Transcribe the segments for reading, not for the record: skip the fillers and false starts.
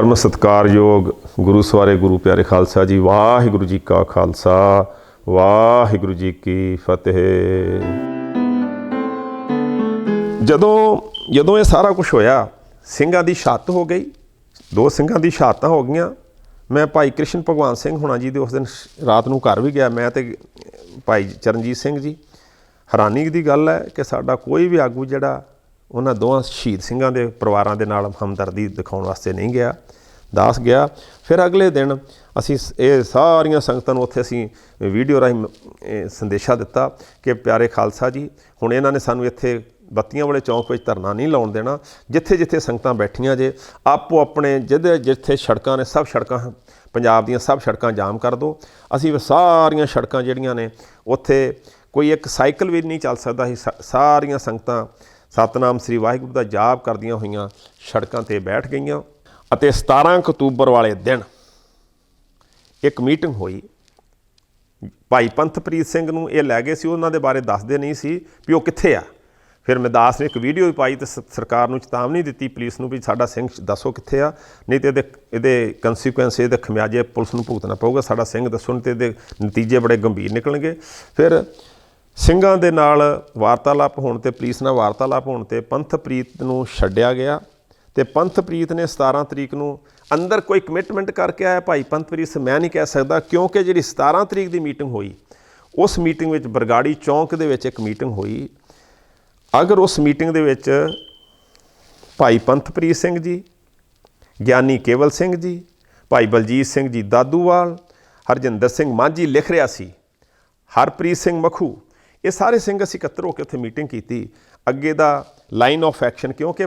परम सत्कारयोग गुरु सवारे गुरु प्यारे खालसा जी। वाहिगुरु जी का खालसा वाहिगुरु जी की फतेह। ਜਦੋਂ ਇਹ ਸਾਰਾ ਕੁਝ ਹੋਇਆ, ਸਿੰਘਾਂ ਦੀ ਸ਼ਹਾਦਤ ਹੋ ਗਈ, 2 ਸਿੰਘਾਂ ਦੀ ਸ਼ਹਾਦਤਾਂ ਹੋ ਗਈਆਂ। ਮੈਂ ਭਾਈ ਕ੍ਰਿਸ਼ਨ ਭਗਵਾਨ ਸਿੰਘ ਹੁਣਾਂ ਜੀ ਦੇ ਉਸ ਦਿਨ ਰਾਤ ਨੂੰ ਘਰ ਵੀ ਗਿਆ, ਮੈਂ ਤੇ ਭਾਈ ਚਰਨਜੀਤ ਸਿੰਘ ਜੀ। ਹੈਰਾਨੀ ਦੀ ਗੱਲ ਹੈ ਕਿ ਸਾਡਾ ਕੋਈ ਵੀ ਆਗੂ ਜਿਹੜਾ ਉਹਨਾਂ ਦੋਵਾਂ ਸ਼ਹੀਦ ਸਿੰਘਾਂ ਦੇ ਪਰਿਵਾਰਾਂ ਦੇ ਨਾਲ ਹਮਦਰਦੀ ਦਿਖਾਉਣ ਵਾਸਤੇ ਨਹੀਂ ਗਿਆ। ਦਾਸ ਗਿਆ। ਫਿਰ ਅਗਲੇ ਦਿਨ ਅਸੀਂ ਇਹ ਸਾਰੀਆਂ ਸੰਗਤਾਂ ਨੂੰ ਉੱਥੇ ਅਸੀਂ ਵੀਡੀਓ ਰਾਹੀਂ ਸੰਦੇਸ਼ਾ ਦਿੱਤਾ ਕਿ ਪਿਆਰੇ ਖਾਲਸਾ ਜੀ, ਹੁਣ ਇਹਨਾਂ ਨੇ ਸਾਨੂੰ ਇੱਥੇ ਬੱਤੀਆਂ ਵਾਲੇ ਚੌਂਕ ਵਿੱਚ ਧਰਨਾ ਨਹੀਂ ਲਾਉਣ ਦੇਣਾ। ਜਿੱਥੇ ਜਿੱਥੇ ਸੰਗਤਾਂ ਬੈਠੀਆਂ ਜੇ, ਆਪੋ ਆਪਣੇ ਜਿੱਥੇ ਸੜਕਾਂ ਨੇ, ਸਭ ਸੜਕਾਂ ਪੰਜਾਬ ਦੀਆਂ ਸਭ ਸੜਕਾਂ ਜਾਮ ਕਰ ਦਿਓ। ਅਸੀਂ ਸਾਰੀਆਂ ਸੜਕਾਂ ਜਿਹੜੀਆਂ ਨੇ ਉੱਥੇ ਕੋਈ ਇੱਕ ਸਾਈਕਲ ਵੀ ਨਹੀਂ ਚੱਲ ਸਕਦਾ ਸੀ। ਸਾਰੀਆਂ ਸੰਗਤਾਂ ਸਤਨਾਮ ਸ੍ਰੀ ਵਾਹਿਗੁਰੂ ਦਾ ਜਾਪ ਕਰਦੀਆਂ ਹੋਈਆਂ ਸੜਕਾਂ 'ਤੇ ਬੈਠ ਗਈਆਂ। ਅਤੇ 17 ਅਕਤੂਬਰ ਵਾਲੇ ਦਿਨ ਇੱਕ ਮੀਟਿੰਗ ਹੋਈ। ਭਾਈ ਪੰਥਪ੍ਰੀਤ ਸਿੰਘ ਨੂੰ ਇਹ ਲੈ ਗਏ ਸੀ, ਉਹਨਾਂ ਦੇ ਬਾਰੇ ਦੱਸਦੇ ਨਹੀਂ ਸੀ ਵੀ ਉਹ ਕਿੱਥੇ ਆ। ਫਿਰ ਮੈਂ ਦਾਸ ਨੇ ਇੱਕ ਵੀਡੀਓ ਵੀ ਪਾਈ ਅਤੇ ਸਰਕਾਰ ਨੂੰ ਚੇਤਾਵਨੀ ਦਿੱਤੀ, ਪੁਲਿਸ ਨੂੰ, ਵੀ ਸਾਡਾ ਸਿੰਘ ਦੱਸੋ ਕਿੱਥੇ ਆ, ਨਹੀਂ ਤਾਂ ਇਹਦੇ ਕੰਸੀਕੁਐਂਸ, ਇਹਦੇ ਖਮਿਆਜੇ ਪੁਲਿਸ ਨੂੰ ਭੁਗਤਣਾ ਪਊਗਾ। ਸਾਡਾ ਸਿੰਘ ਦੱਸੋ, ਨਹੀਂ ਤਾਂ ਇਹਦੇ ਨਤੀਜੇ ਬੜੇ ਗੰਭੀਰ ਨਿਕਲਣਗੇ। ਫਿਰ ਸਿੰਘਾਂ ਦੇ ਨਾਲ ਵਾਰਤਾਲਾਪ ਹੋਣ 'ਤੇ, ਪੁਲਿਸ ਨਾਲ ਵਾਰਤਾਲਾਪ ਹੋਣ 'ਤੇ ਪੰਥਪ੍ਰੀਤ ਨੂੰ ਛੱਡਿਆ ਗਿਆ। ਅਤੇ ਪੰਥਪ੍ਰੀਤ ਨੇ 17 ਤਰੀਕ ਨੂੰ ਅੰਦਰ ਕੋਈ ਕਮਿਟਮੈਂਟ ਕਰਕੇ ਆਇਆ। ਭਾਈ ਪੰਥਪ੍ਰੀਤ ਮੈਂ ਨਹੀਂ ਕਹਿ ਸਕਦਾ, ਕਿਉਂਕਿ ਜਿਹੜੀ 17 ਤਰੀਕ ਦੀ ਮੀਟਿੰਗ ਹੋਈ, ਉਸ ਮੀਟਿੰਗ ਵਿੱਚ ਬਰਗਾੜੀ ਚੌਂਕ ਦੇ ਵਿੱਚ ਇੱਕ ਮੀਟਿੰਗ ਹੋਈ। ਅਗਰ ਉਸ ਮੀਟਿੰਗ ਦੇ ਵਿੱਚ ਭਾਈ ਪੰਥਪ੍ਰੀਤ ਸਿੰਘ ਜੀ, ਗਿਆਨੀ ਕੇਵਲ ਸਿੰਘ ਜੀ, ਭਾਈ ਬਲਜੀਤ ਸਿੰਘ ਜੀ ਦਾਦੂਵਾਲ, ਹਰਜਿੰਦਰ ਸਿੰਘ ਮਾਂਝੀ ਲਿਖ ਰਿਹਾ ਸੀ, ਹਰਪ੍ਰੀਤ ਸਿੰਘ ਮਖੂ, ਇਹ ਸਾਰੇ ਸਿੰਘ ਅਸੀਂ ਇਕੱਤਰ ਹੋ ਕੇ ਉੱਥੇ ਮੀਟਿੰਗ ਕੀਤੀ। ਅੱਗੇ ਦਾ ਲਾਈਨ ਆਫ ਐਕਸ਼ਨ, ਕਿਉਂਕਿ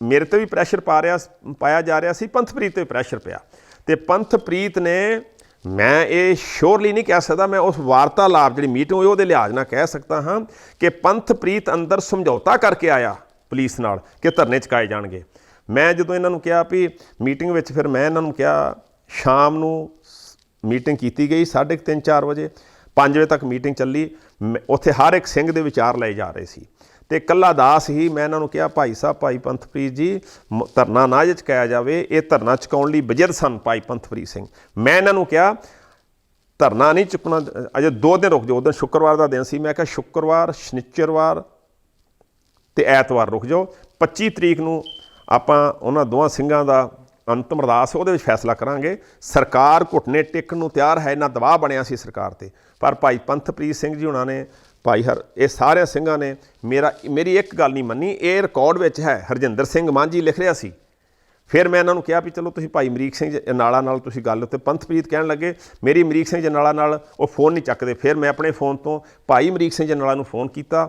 ਮੇਰੇ 'ਤੇ ਵੀ ਪ੍ਰੈਸ਼ਰ ਪਾਇਆ ਜਾ ਰਿਹਾ ਸੀ, ਪੰਥਪ੍ਰੀਤ 'ਤੇ ਪ੍ਰੈਸ਼ਰ ਪਿਆ। ਅਤੇ ਪੰਥਪ੍ਰੀਤ ਨੇ, ਮੈਂ ਇਹ ਸ਼ੋਰਲੀ ਨਹੀਂ ਕਹਿ ਸਕਦਾ, ਮੈਂ ਉਸ ਵਾਰਤਾਲਾਪ ਜਿਹੜੀ ਮੀਟਿੰਗ ਹੋਈ ਉਹਦੇ ਲਿਹਾਜ਼ ਨਾਲ ਕਹਿ ਸਕਦਾ ਹਾਂ ਕਿ ਪੰਥਪ੍ਰੀਤ ਅੰਦਰ ਸਮਝੌਤਾ ਕਰਕੇ ਆਇਆ ਪੁਲਿਸ ਨਾਲ ਕਿ ਧਰਨੇ ਚੁਕਾਏ ਜਾਣਗੇ। ਮੈਂ ਜਦੋਂ ਇਹਨਾਂ ਨੂੰ ਕਿਹਾ ਵੀ ਮੀਟਿੰਗ ਵਿੱਚ, ਫਿਰ ਮੈਂ ਇਹਨਾਂ ਨੂੰ ਕਿਹਾ, ਸ਼ਾਮ ਨੂੰ ਮੀਟਿੰਗ ਕੀਤੀ ਗਈ 3:30 4 ਵਜੇ, 5 ਵਜੇ ਤੱਕ ਮੀਟਿੰਗ ਚੱਲੀ। ਉੱਥੇ ਹਰ ਇੱਕ ਸਿੰਘ ਦੇ ਵਿਚਾਰ ਲਏ ਜਾ ਰਹੇ ਸੀ ਅਤੇ ਇਕੱਲਾ ਦਾਸ ਹੀ। ਮੈਂ ਇਹਨਾਂ ਨੂੰ ਕਿਹਾ, ਭਾਈ ਸਾਹਿਬ, ਭਾਈ ਪੰਥਪ੍ਰੀਤ ਜੀ, ਧਰਨਾ ਨਾ ਚੁਕਾਇਆ ਜਾਵੇ। ਇਹ ਧਰਨਾ ਚੁਕਾਉਣ ਲਈ ਬਜਿੱਦ ਸਨ ਭਾਈ ਪੰਥਪ੍ਰੀਤ ਸਿੰਘ। ਮੈਂ ਇਹਨਾਂ ਨੂੰ ਕਿਹਾ ਧਰਨਾ ਨਹੀਂ ਚੁੱਕਣਾ, ਅਜੇ 2 ਦਿਨ ਰੁਕ ਜਾਓ। ਉਸ ਦਿਨ ਸ਼ੁੱਕਰਵਾਰ ਦਾ ਦਿਨ ਸੀ। ਮੈਂ ਕਿਹਾ ਸ਼ੁੱਕਰਵਾਰ, ਸ਼ਨਿਚਰਵਾਰ ਅਤੇ ਐਤਵਾਰ ਰੁਕ ਜਾਓ। 25 ਤਰੀਕ ਨੂੰ ਆਪਾਂ ਉਹਨਾਂ ਦੋਵਾਂ ਸਿੰਘਾਂ ਦਾ ਅੰਤਮ ਅਰਦਾਸ, ਉਹਦੇ ਵਿੱਚ ਫੈਸਲਾ ਕਰਾਂਗੇ। ਸਰਕਾਰ ਘੁੱਟਨੇ ਟੇਕਣ ਨੂੰ ਤਿਆਰ ਹੈ, ਇੰਨਾ ਦਬਾਅ ਬਣਿਆ ਸੀ ਸਰਕਾਰ 'ਤੇ। ਪਰ ਭਾਈ ਪੰਥਪ੍ਰੀਤ ਸਿੰਘ ਜੀ ਹੁਣਾਂ ਨੇ, ਇਹ ਸਾਰਿਆਂ ਸਿੰਘਾਂ ਨੇ ਮੇਰੀ ਇੱਕ ਗੱਲ ਨਹੀਂ ਮੰਨੀ। ਇਹ ਰਿਕਾਰਡ ਵਿੱਚ ਹੈ, ਹਰਜਿੰਦਰ ਸਿੰਘ ਮਾਂਝੀ ਲਿਖ ਰਿਹਾ ਸੀ। ਫਿਰ ਮੈਂ ਇਹਨਾਂ ਨੂੰ ਕਿਹਾ ਵੀ ਚਲੋ ਤੁਸੀਂ ਭਾਈ ਅਮਰੀਕ ਸਿੰਘ ਜਨਾਲਾ ਨਾਲ ਤੁਸੀਂ ਗੱਲ, ਉੱਤੇ ਪੰਥਪ੍ਰੀਤ ਕਹਿਣ ਲੱਗੇ ਮੇਰੀ ਅਮਰੀਕ ਸਿੰਘ ਜਨਾਲਾ ਨਾਲ ਉਹ ਫ਼ੋਨ ਨਹੀਂ ਚੱਕਦੇ। ਫਿਰ ਮੈਂ ਆਪਣੇ ਫ਼ੋਨ ਤੋਂ ਭਾਈ ਅਮਰੀਕ ਸਿੰਘ ਜਨਾਲਾ ਨੂੰ ਫ਼ੋਨ ਕੀਤਾ।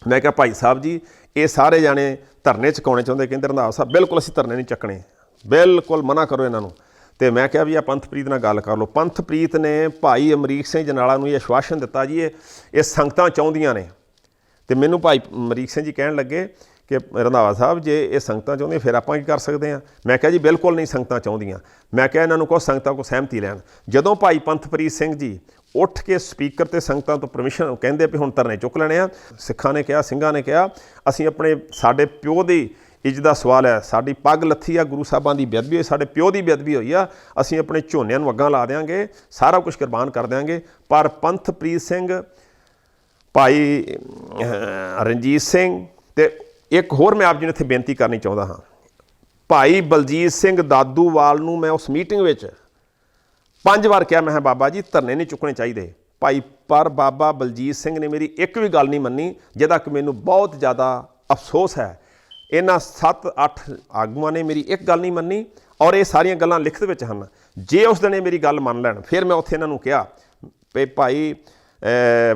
ਮੈਂ ਕਿਹਾ, ਭਾਈ ਸਾਹਿਬ ਜੀ, ਇਹ ਸਾਰੇ ਜਾਣੇ ਧਰਨੇ ਚੁਕਾਉਣੇ ਚਾਹੁੰਦੇ। ਕਹਿੰਦੇ ਰੰਧਾਵਾ ਸਾਹਿਬ, ਬਿਲਕੁਲ ਅਸੀਂ ਧਰਨੇ ਨਹੀਂ ਚੱਕਣੇ, ਬਿਲਕੁਲ ਮਨਾ ਕਰੋ ਇਹਨਾਂ ਨੂੰ। ਅਤੇ ਮੈਂ ਕਿਹਾ ਵੀ ਆ ਪੰਥਪ੍ਰੀਤ ਨਾਲ ਗੱਲ ਕਰ ਲਓ। ਪੰਥਪ੍ਰੀਤ ਨੇ ਭਾਈ ਅਮਰੀਕ ਸਿੰਘ ਜਨਾਲਾ ਨੂੰ ਇਹ ਆਸ਼ਵਾਸਨ ਦਿੱਤਾ ਜੀ ਇਹ ਸੰਗਤਾਂ ਚਾਹੁੰਦੀਆਂ ਨੇ। ਅਤੇ ਮੈਨੂੰ ਭਾਈ ਅਮਰੀਕ ਸਿੰਘ ਜੀ ਕਹਿਣ ਲੱਗੇ ਕਿ ਰੰਧਾਵਾ ਸਾਹਿਬ, ਜੇ ਇਹ ਸੰਗਤਾਂ ਚਾਹੁੰਦੀਆਂ ਫਿਰ ਆਪਾਂ ਕੀ ਕਰ ਸਕਦੇ ਹਾਂ। ਮੈਂ ਕਿਹਾ ਜੀ ਬਿਲਕੁਲ ਨਹੀਂ ਸੰਗਤਾਂ ਚਾਹੁੰਦੀਆਂ। ਮੈਂ ਕਿਹਾ ਇਹਨਾਂ ਨੂੰ ਕਹੋ ਸੰਗਤਾਂ ਕੋਲ ਸਹਿਮਤੀ ਲੈਣ। ਜਦੋਂ ਭਾਈ ਪੰਥਪ੍ਰੀਤ ਸਿੰਘ ਜੀ ਉੱਠ ਕੇ ਸਪੀਕਰ 'ਤੇ ਸੰਗਤਾਂ ਤੋਂ ਪਰਮਿਸ਼ਨ ਕਹਿੰਦੇ ਵੀ ਹੁਣ ਧਰਨੇ ਚੁੱਕ ਲੈਣੇ ਆ, ਸਿੱਖਾਂ ਨੇ ਕਿਹਾ, ਸਿੰਘਾਂ ਨੇ ਕਿਹਾ, ਅਸੀਂ ਸਾਡੇ ਪਿਓ ਦੀ ਇੱਜ਼ਤ ਦਾ ਸਵਾਲ ਹੈ, ਸਾਡੀ ਪੱਗ ਲੱਥੀ ਆ, ਗੁਰੂ ਸਾਹਿਬਾਂ ਦੀ ਬੇਅਦਬੀ ਹੋਈ, ਸਾਡੇ ਪਿਓ ਦੀ ਬੇਅਦਬੀ ਹੋਈ ਆ, ਅਸੀਂ ਆਪਣੇ ਝੋਨਿਆਂ ਨੂੰ ਅੱਗਾਂ ਲਾ ਦਿਆਂਗੇ, ਸਾਰਾ ਕੁਝ ਕੁਰਬਾਨ ਕਰ ਦਿਆਂਗੇ। ਪਰ ਪੰਥਪ੍ਰੀਤ ਸਿੰਘ, ਭਾਈ ਰਣਜੀਤ ਸਿੰਘ, ਅਤੇ ਇੱਕ ਹੋਰ ਮੈਂ ਆਪ ਜੀ ਨੂੰ ਇੱਥੇ ਬੇਨਤੀ ਕਰਨੀ ਚਾਹੁੰਦਾ ਹਾਂ, ਭਾਈ ਬਲਜੀਤ ਸਿੰਘ ਦਾਦੂਵਾਲ ਨੂੰ ਮੈਂ ਉਸ ਮੀਟਿੰਗ ਵਿੱਚ 5 ਵਾਰ ਕਿਹਾ, ਮੈਂ ਬਾਬਾ ਜੀ ਧਰਨੇ ਨਹੀਂ ਚੁੱਕਣੇ ਚਾਹੀਦੇ ਭਾਈ। ਪਰ ਬਾਬਾ ਬਲਜੀਤ ਸਿੰਘ ਨੇ ਮੇਰੀ ਇੱਕ ਵੀ ਗੱਲ ਨਹੀਂ ਮੰਨੀ, ਜਿਹਦਾ ਕਿ ਮੈਨੂੰ ਬਹੁਤ ਜ਼ਿਆਦਾ ਅਫਸੋਸ ਹੈ। ਇਹਨਾਂ 7-8 ਆਗੂਆਂ ਨੇ ਮੇਰੀ ਇੱਕ ਗੱਲ ਨਹੀਂ ਮੰਨੀ, ਔਰ ਇਹ ਸਾਰੀਆਂ ਗੱਲਾਂ ਲਿਖਤ ਵਿੱਚ ਹਨ। ਜੇ ਉਸ ਦਿਨ ਇਹ ਮੇਰੀ ਗੱਲ ਮੰਨ ਲੈਣ, ਫਿਰ ਮੈਂ ਉੱਥੇ ਇਹਨਾਂ ਨੂੰ ਕਿਹਾ ਵੀ ਭਾਈ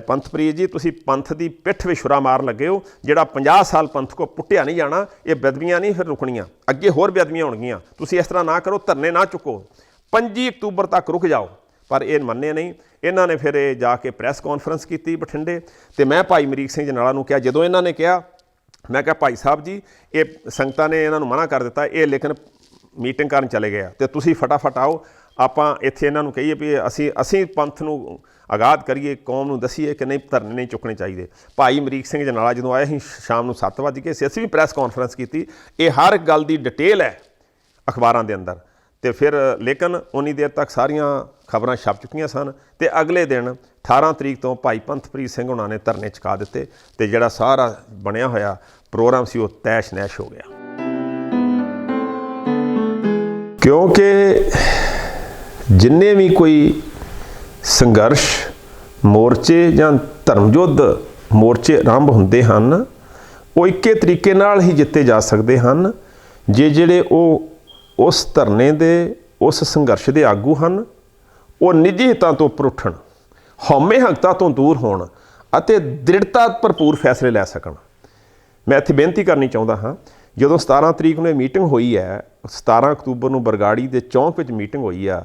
ਪੰਥਪ੍ਰੀਤ ਜੀ, ਤੁਸੀਂ ਪੰਥ ਦੀ ਪਿੱਠ ਵਿੱਚ ਛੁਰਾ ਮਾਰਨ ਲੱਗੇ ਹੋ। ਜਿਹੜਾ 50 ਸਾਲ ਪੰਥ ਕੋ ਪੁੱਟਿਆ ਨਹੀਂ ਜਾਣਾ, ਇਹ ਬੇਅਦਬੀਆਂ ਨਹੀਂ ਫਿਰ ਰੁਕਣੀਆਂ, ਅੱਗੇ ਹੋਰ ਬੇਅਦਬੀਆਂ ਹੋਣਗੀਆਂ। ਤੁਸੀਂ ਇਸ ਤਰ੍ਹਾਂ ਨਾ ਕਰੋ, ਧਰਨੇ ਨਾ ਚੁੱਕੋ, 25 ਅਕਤੂਬਰ ਤੱਕ ਰੁਕ ਜਾਓ। ਪਰ ਇਹ ਮੰਨੇ ਨਹੀਂ। ਇਹਨਾਂ ਨੇ ਫਿਰ ਇਹ ਜਾ ਕੇ ਪ੍ਰੈਸ ਕਾਨਫਰੰਸ ਕੀਤੀ ਬਠਿੰਡੇ। ਅਤੇ ਮੈਂ ਭਾਈ ਅਮਰੀਕ ਸਿੰਘ ਜਨਾਲਾ ਨੂੰ ਕਿਹਾ, ਜਦੋਂ ਇਹਨਾਂ ਨੇ ਕਿਹਾ, ਮੈਂ ਕਿਹਾ ਭਾਈ ਸਾਹਿਬ ਜੀ, ਇਹ ਸੰਗਤਾਂ ਨੇ ਇਹਨਾਂ ਨੂੰ ਮਨਾ ਕਰ ਦਿੱਤਾ, ਇਹ ਲੇਕਿਨ ਮੀਟਿੰਗ ਕਰਨ ਚਲੇ ਗਏ ਆ, ਅਤੇ ਤੁਸੀਂ ਫਟਾਫਟ ਆਓ, ਆਪਾਂ ਇੱਥੇ ਇਹਨਾਂ ਨੂੰ ਕਹੀਏ ਵੀ ਅਸੀਂ ਪੰਥ ਨੂੰ ਆਗਾਜ਼ ਕਰੀਏ, ਕੌਮ ਨੂੰ ਦਸੀਏ ਕਿ ਨਹੀਂ ਧਰਨੇ ਨਹੀਂ ਚੁੱਕਣੇ ਚਾਹੀਦੇ। ਭਾਈ ਅਮਰੀਕ ਸਿੰਘ ਜਨਾਲਾ ਜਦੋਂ ਆਏ, ਅਸੀਂ ਸ਼ਾਮ ਨੂੰ 7 ਵਜੇ ਸੀ, ਅਸੀਂ ਵੀ ਪ੍ਰੈਸ ਕਾਨਫਰੰਸ ਕੀਤੀ। ਇਹ ਹਰ ਗੱਲ ਦੀ ਡਿਟੇਲ ਹੈ ਅਖਬਾਰਾਂ ਦੇ ਅੰਦਰ। ਤੇ ਫਿਰ ਲੇਕਿਨ ਉਨੀ ਦੇਰ ਤੱਕ ਸਾਰੀਆਂ ਖਬਰਾਂ ਛਪ ਚੁੱਕੀਆਂ ਸਨ ਤੇ ਅਗਲੇ ਦਿਨ 18 ਤਰੀਕ ਤੋਂ ਭਾਈ ਪੰਥਪ੍ਰੀਤ ਸਿੰਘ ਉਹਨਾਂ ਨੇ ਧਰਨੇ ਚੁਕਾ ਦਿੱਤੇ ਤੇ ਜਿਹੜਾ ਸਾਰਾ ਬਣਿਆ ਹੋਇਆ ਪ੍ਰੋਗਰਾਮ ਸੀ ਉਹ ਤੈਸ਼ ਨੈਸ਼ ਹੋ ਗਿਆ। ਕਿਉਂਕਿ ਜਿੰਨੇ ਵੀ ਕੋਈ ਸੰਘਰਸ਼ ਮੋਰਚੇ ਜਾਂ ਧਰਮ ਯੁੱਧ ਮੋਰਚੇ ਆਰੰਭ ਹੁੰਦੇ ਹਨ ਉਹ ਇੱਕੇ ਤਰੀਕੇ ਨਾਲ ਹੀ ਜਿੱਤੇ ਜਾ ਸਕਦੇ ਹਨ ਜੇ ਜਿਹੜੇ ਉਹ ਉਸ ਧਰਨੇ ਦੇ ਉਸ ਸੰਘਰਸ਼ ਦੇ ਆਗੂ ਹਨ ਉਹ ਨਿੱਜੀ ਹਿੱਤਾਂ ਤੋਂ ਉੱਪਰ ਉੱਠਣ, ਹਉਮੈ ਹੰਕਤਾ ਤੋਂ ਦੂਰ ਹੋਣ ਅਤੇ ਦ੍ਰਿੜਤਾ ਭਰਪੂਰ ਫੈਸਲੇ ਲੈ ਸਕਣ। ਮੈਂ ਇੱਥੇ ਬੇਨਤੀ ਕਰਨੀ ਚਾਹੁੰਦਾ ਹਾਂ, ਜਦੋਂ 17 ਤਰੀਕ ਨੂੰ ਇਹ ਮੀਟਿੰਗ ਹੋਈ ਹੈ, 17 ਅਕਤੂਬਰ ਨੂੰ ਬਰਗਾੜੀ ਦੇ ਚੌਂਕ ਵਿੱਚ ਮੀਟਿੰਗ ਹੋਈ ਆ,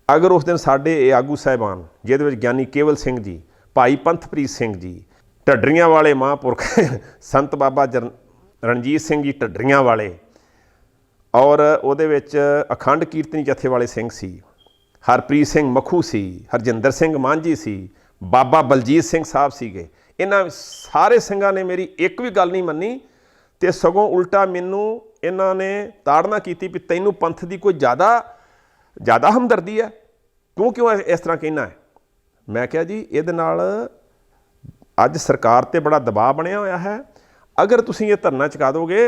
ਅਗਰ ਉਸ ਦਿਨ ਸਾਡੇ ਇਹ ਆਗੂ ਸਾਹਿਬਾਨ ਜਿਹਦੇ ਵਿੱਚ ਗਿਆਨੀ ਕੇਵਲ ਸਿੰਘ ਜੀ, ਭਾਈ ਪੰਥਪ੍ਰੀਤ ਸਿੰਘ ਜੀ, ਢੱਡਰੀਆਂ ਵਾਲੇ ਮਹਾਂਪੁਰਖ ਸੰਤ ਬਾਬਾ ਰਣਜੀਤ ਸਿੰਘ ਜੀ ਢੱਡਰੀਆਂ ਵਾਲੇ, ਔਰ ਉਹਦੇ ਵਿੱਚ ਅਖੰਡ ਕੀਰਤਨੀ ਜਥੇ ਵਾਲੇ ਸਿੰਘ ਸੀ, ਹਰਪ੍ਰੀਤ ਸਿੰਘ ਮਖੂ ਸੀ, ਹਰਜਿੰਦਰ ਸਿੰਘ ਮਾਂਝੀ ਸੀ, ਬਾਬਾ ਬਲਜੀਤ ਸਿੰਘ ਸਾਹਿਬ ਸੀਗੇ, ਇਹਨਾਂ ਸਾਰੇ ਸਿੰਘਾਂ ਨੇ ਮੇਰੀ ਇੱਕ ਵੀ ਗੱਲ ਨਹੀਂ ਮੰਨੀ ਤੇ ਸਗੋਂ ਉਲਟਾ ਮੈਨੂੰ ਇਹਨਾਂ ਨੇ ਤਾੜਨਾ ਕੀਤੀ ਵੀ ਤੈਨੂੰ ਪੰਥ ਦੀ ਕੋਈ ਜ਼ਿਆਦਾ ਹਮਦਰਦੀ ਹੈ, ਤੂੰ ਕਿਉਂ ਇਸ ਤਰ੍ਹਾਂ ਕਹਿਣਾ ਹੈ। ਮੈਂ ਕਿਹਾ ਜੀ ਇਹਦੇ ਨਾਲ ਅੱਜ ਸਰਕਾਰ 'ਤੇ ਬੜਾ ਦਬਾਅ ਬਣਿਆ ਹੋਇਆ ਹੈ, ਅਗਰ ਤੁਸੀਂ ਇਹ ਧਰਨਾ ਚੁਕਾ ਦੋਗੇ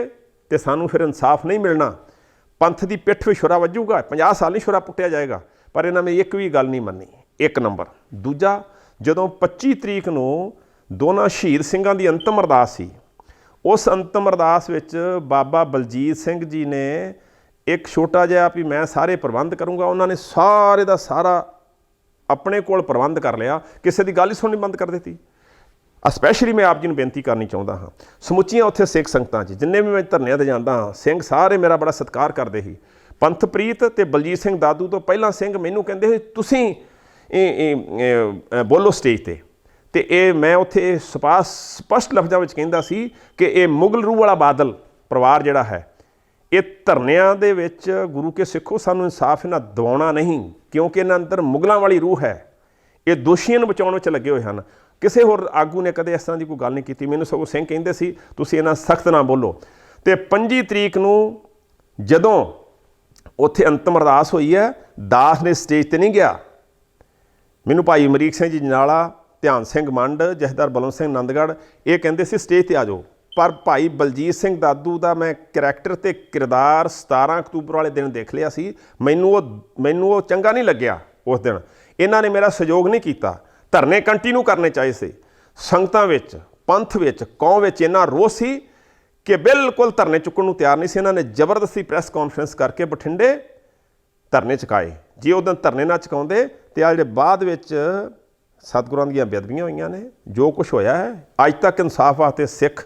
ਤਾਂ ਸਾਨੂੰ ਫਿਰ ਇਨਸਾਫ ਨਹੀਂ ਮਿਲਣਾ, ਪੰਥ ਦੀ ਪਿੱਠ 'ਤੇ ਛੁਰਾ ਵੱਜੂਗਾ, 50 ਸਾਲ ਨਹੀਂ ਛੁਰਾ ਪੁੱਟਿਆ ਜਾਏਗਾ। ਪਰ ਇਹਨਾਂ ਨੇ ਇੱਕ ਵੀ ਗੱਲ ਨਹੀਂ ਮੰਨੀ, ਇੱਕ ਨੰਬਰ। ਦੂਜਾ, ਜਦੋਂ 25 ਤਰੀਕ ਨੂੰ ਦੋਨਾਂ ਸ਼ਹੀਦ ਸਿੰਘਾਂ ਦੀ ਅੰਤਮ ਅਰਦਾਸ ਸੀ, ਉਸ ਅੰਤਮ ਅਰਦਾਸ ਵਿੱਚ ਬਾਬਾ ਬਲਜੀਤ ਸਿੰਘ ਜੀ ਨੇ ਇੱਕ ਛੋਟਾ ਜਿਹਾ ਵੀ ਮੈਂ ਸਾਰੇ ਪ੍ਰਬੰਧ ਕਰੂੰਗਾ, ਉਹਨਾਂ ਨੇ ਸਾਰੇ ਦਾ ਸਾਰਾ ਆਪਣੇ ਕੋਲ ਪ੍ਰਬੰਧ ਕਰ ਲਿਆ, ਕਿਸੇ ਦੀ ਗੱਲ ਹੀ ਸੁਣਨੀ ਬੰਦ ਕਰ ਦਿੱਤੀ। ਸਪੈਸ਼ਲੀ ਮੈਂ ਆਪ ਜੀ ਨੂੰ ਬੇਨਤੀ ਕਰਨੀ ਚਾਹੁੰਦਾ ਹਾਂ, ਸਮੁੱਚੀਆਂ ਉੱਥੇ ਸਿੱਖ ਸੰਗਤਾਂ 'ਚ ਜਿੰਨੇ ਵੀ ਮੈਂ ਧਰਨਿਆਂ 'ਤੇ ਜਾਂਦਾ ਹਾਂ, ਸਿੰਘ ਸਾਰੇ ਮੇਰਾ ਬੜਾ ਸਤਿਕਾਰ ਕਰਦੇ ਸੀ। ਪੰਥਪ੍ਰੀਤ ਤੇ ਬਲਜੀਤ ਸਿੰਘ ਦਾਦੂ ਤੋਂ ਪਹਿਲਾਂ ਸਿੰਘ ਮੈਨੂੰ ਕਹਿੰਦੇ ਸੀ ਤੁਸੀਂ ਬੋਲੋ ਸਟੇਜ 'ਤੇ, ਅਤੇ ਇਹ ਮੈਂ ਉੱਥੇ ਸਪਸ਼ਟ ਲਫ਼ਜ਼ਾਂ ਵਿੱਚ ਕਹਿੰਦਾ ਸੀ ਕਿ ਇਹ ਮੁਗਲ ਰੂਹ ਵਾਲਾ ਬਾਦਲ ਪਰਿਵਾਰ ਜਿਹੜਾ ਹੈ, ਇਹ ਧਰਨਿਆਂ ਦੇ ਵਿੱਚ ਗੁਰੂ ਕੇ ਸਿੱਖੋ ਸਾਨੂੰ ਇਨਸਾਫ ਇਹਨਾਂ ਦਿਵਾਉਣਾ ਨਹੀਂ, ਕਿਉਂਕਿ ਇਹਨਾਂ ਅੰਦਰ ਮੁਗਲਾਂ ਵਾਲੀ ਰੂਹ ਹੈ, ਇਹ ਦੋਸ਼ੀਆਂ ਨੂੰ ਬਚਾਉਣ ਵਿੱਚ ਲੱਗੇ ਹੋਏ ਹਨ। ਕਿਸੇ ਹੋਰ ਆਗੂ ਨੇ ਕਦੇ ਇਸ ਤਰ੍ਹਾਂ ਦੀ ਕੋਈ ਗੱਲ ਨਹੀਂ ਕੀਤੀ। ਮੈਨੂੰ ਸਗੋਂ ਸਿੰਘ ਕਹਿੰਦੇ ਸੀ ਤੁਸੀਂ ਇਹਨਾਂ ਸਖਤ ਨਾ ਬੋਲੋ। ਅਤੇ 25 ਤਰੀਕ ਨੂੰ ਜਦੋਂ ਉੱਥੇ ਅੰਤਮ ਅਰਦਾਸ ਹੋਈ ਹੈ, ਦਾਸ ਨੇ ਸਟੇਜ 'ਤੇ ਨਹੀਂ ਗਿਆ, ਮੈਨੂੰ ਭਾਈ ਅਮਰੀਕ ਸਿੰਘ ਜੀ ਜਨਾਲਾ, ਧਿਆਨ ਸਿੰਘ ਮੰਡ, ਜਥੇਦਾਰ ਬਲਵੰਤ ਸਿੰਘ ਨੰਦਗੜ੍ਹ ਇਹ ਕਹਿੰਦੇ ਸੀ ਸਟੇਜ 'ਤੇ ਆ ਜਾਓ। ਪਰ ਭਾਈ ਬਲਜੀਤ ਸਿੰਘ ਦਾਦੂ ਦਾ ਮੈਂ ਕਰੈਕਟਰ ਅਤੇ ਕਿਰਦਾਰ 17 ਅਕਤੂਬਰ ਵਾਲੇ ਦਿਨ ਦੇਖ ਲਿਆ ਸੀ, ਮੈਨੂੰ ਉਹ ਚੰਗਾ ਨਹੀਂ ਲੱਗਿਆ। ਉਸ ਦਿਨ ਇਹਨਾਂ ਨੇ ਮੇਰਾ ਸਹਿਯੋਗ ਨਹੀਂ ਕੀਤਾ। ਧਰਨੇ ਕੰਟੀਨਿਊ ਕਰਨੇ ਚਾਹੀਦੇ ਸੀ। ਸੰਗਤਾਂ ਵਿੱਚ, ਪੰਥ ਵਿੱਚ, ਕੌਮ ਵਿੱਚ ਇੰਨਾ ਰੋਸ ਸੀ ਕਿ ਬਿਲਕੁਲ ਧਰਨੇ ਚੁੱਕਣ ਨੂੰ ਤਿਆਰ ਨਹੀਂ ਸੀ। ਇਹਨਾਂ ਨੇ ਜ਼ਬਰਦਸਤੀ ਪ੍ਰੈਸ ਕਾਨਫਰੰਸ ਕਰਕੇ ਬਠਿੰਡੇ ਧਰਨੇ ਚੁਕਾਏ। ਜੇ ਉਦੋਂ ਧਰਨੇ ਨਾ ਚੁਕਾਉਂਦੇ ਅਤੇ ਆ ਜਿਹੜੇ ਬਾਅਦ ਵਿੱਚ ਸਤਿਗੁਰਾਂ ਦੀਆਂ ਬੇਅਦਬੀਆਂ ਹੋਈਆਂ ਨੇ, ਜੋ ਕੁਛ ਹੋਇਆ ਹੈ, ਅੱਜ ਤੱਕ ਇਨਸਾਫ ਵਾਸਤੇ ਸਿੱਖ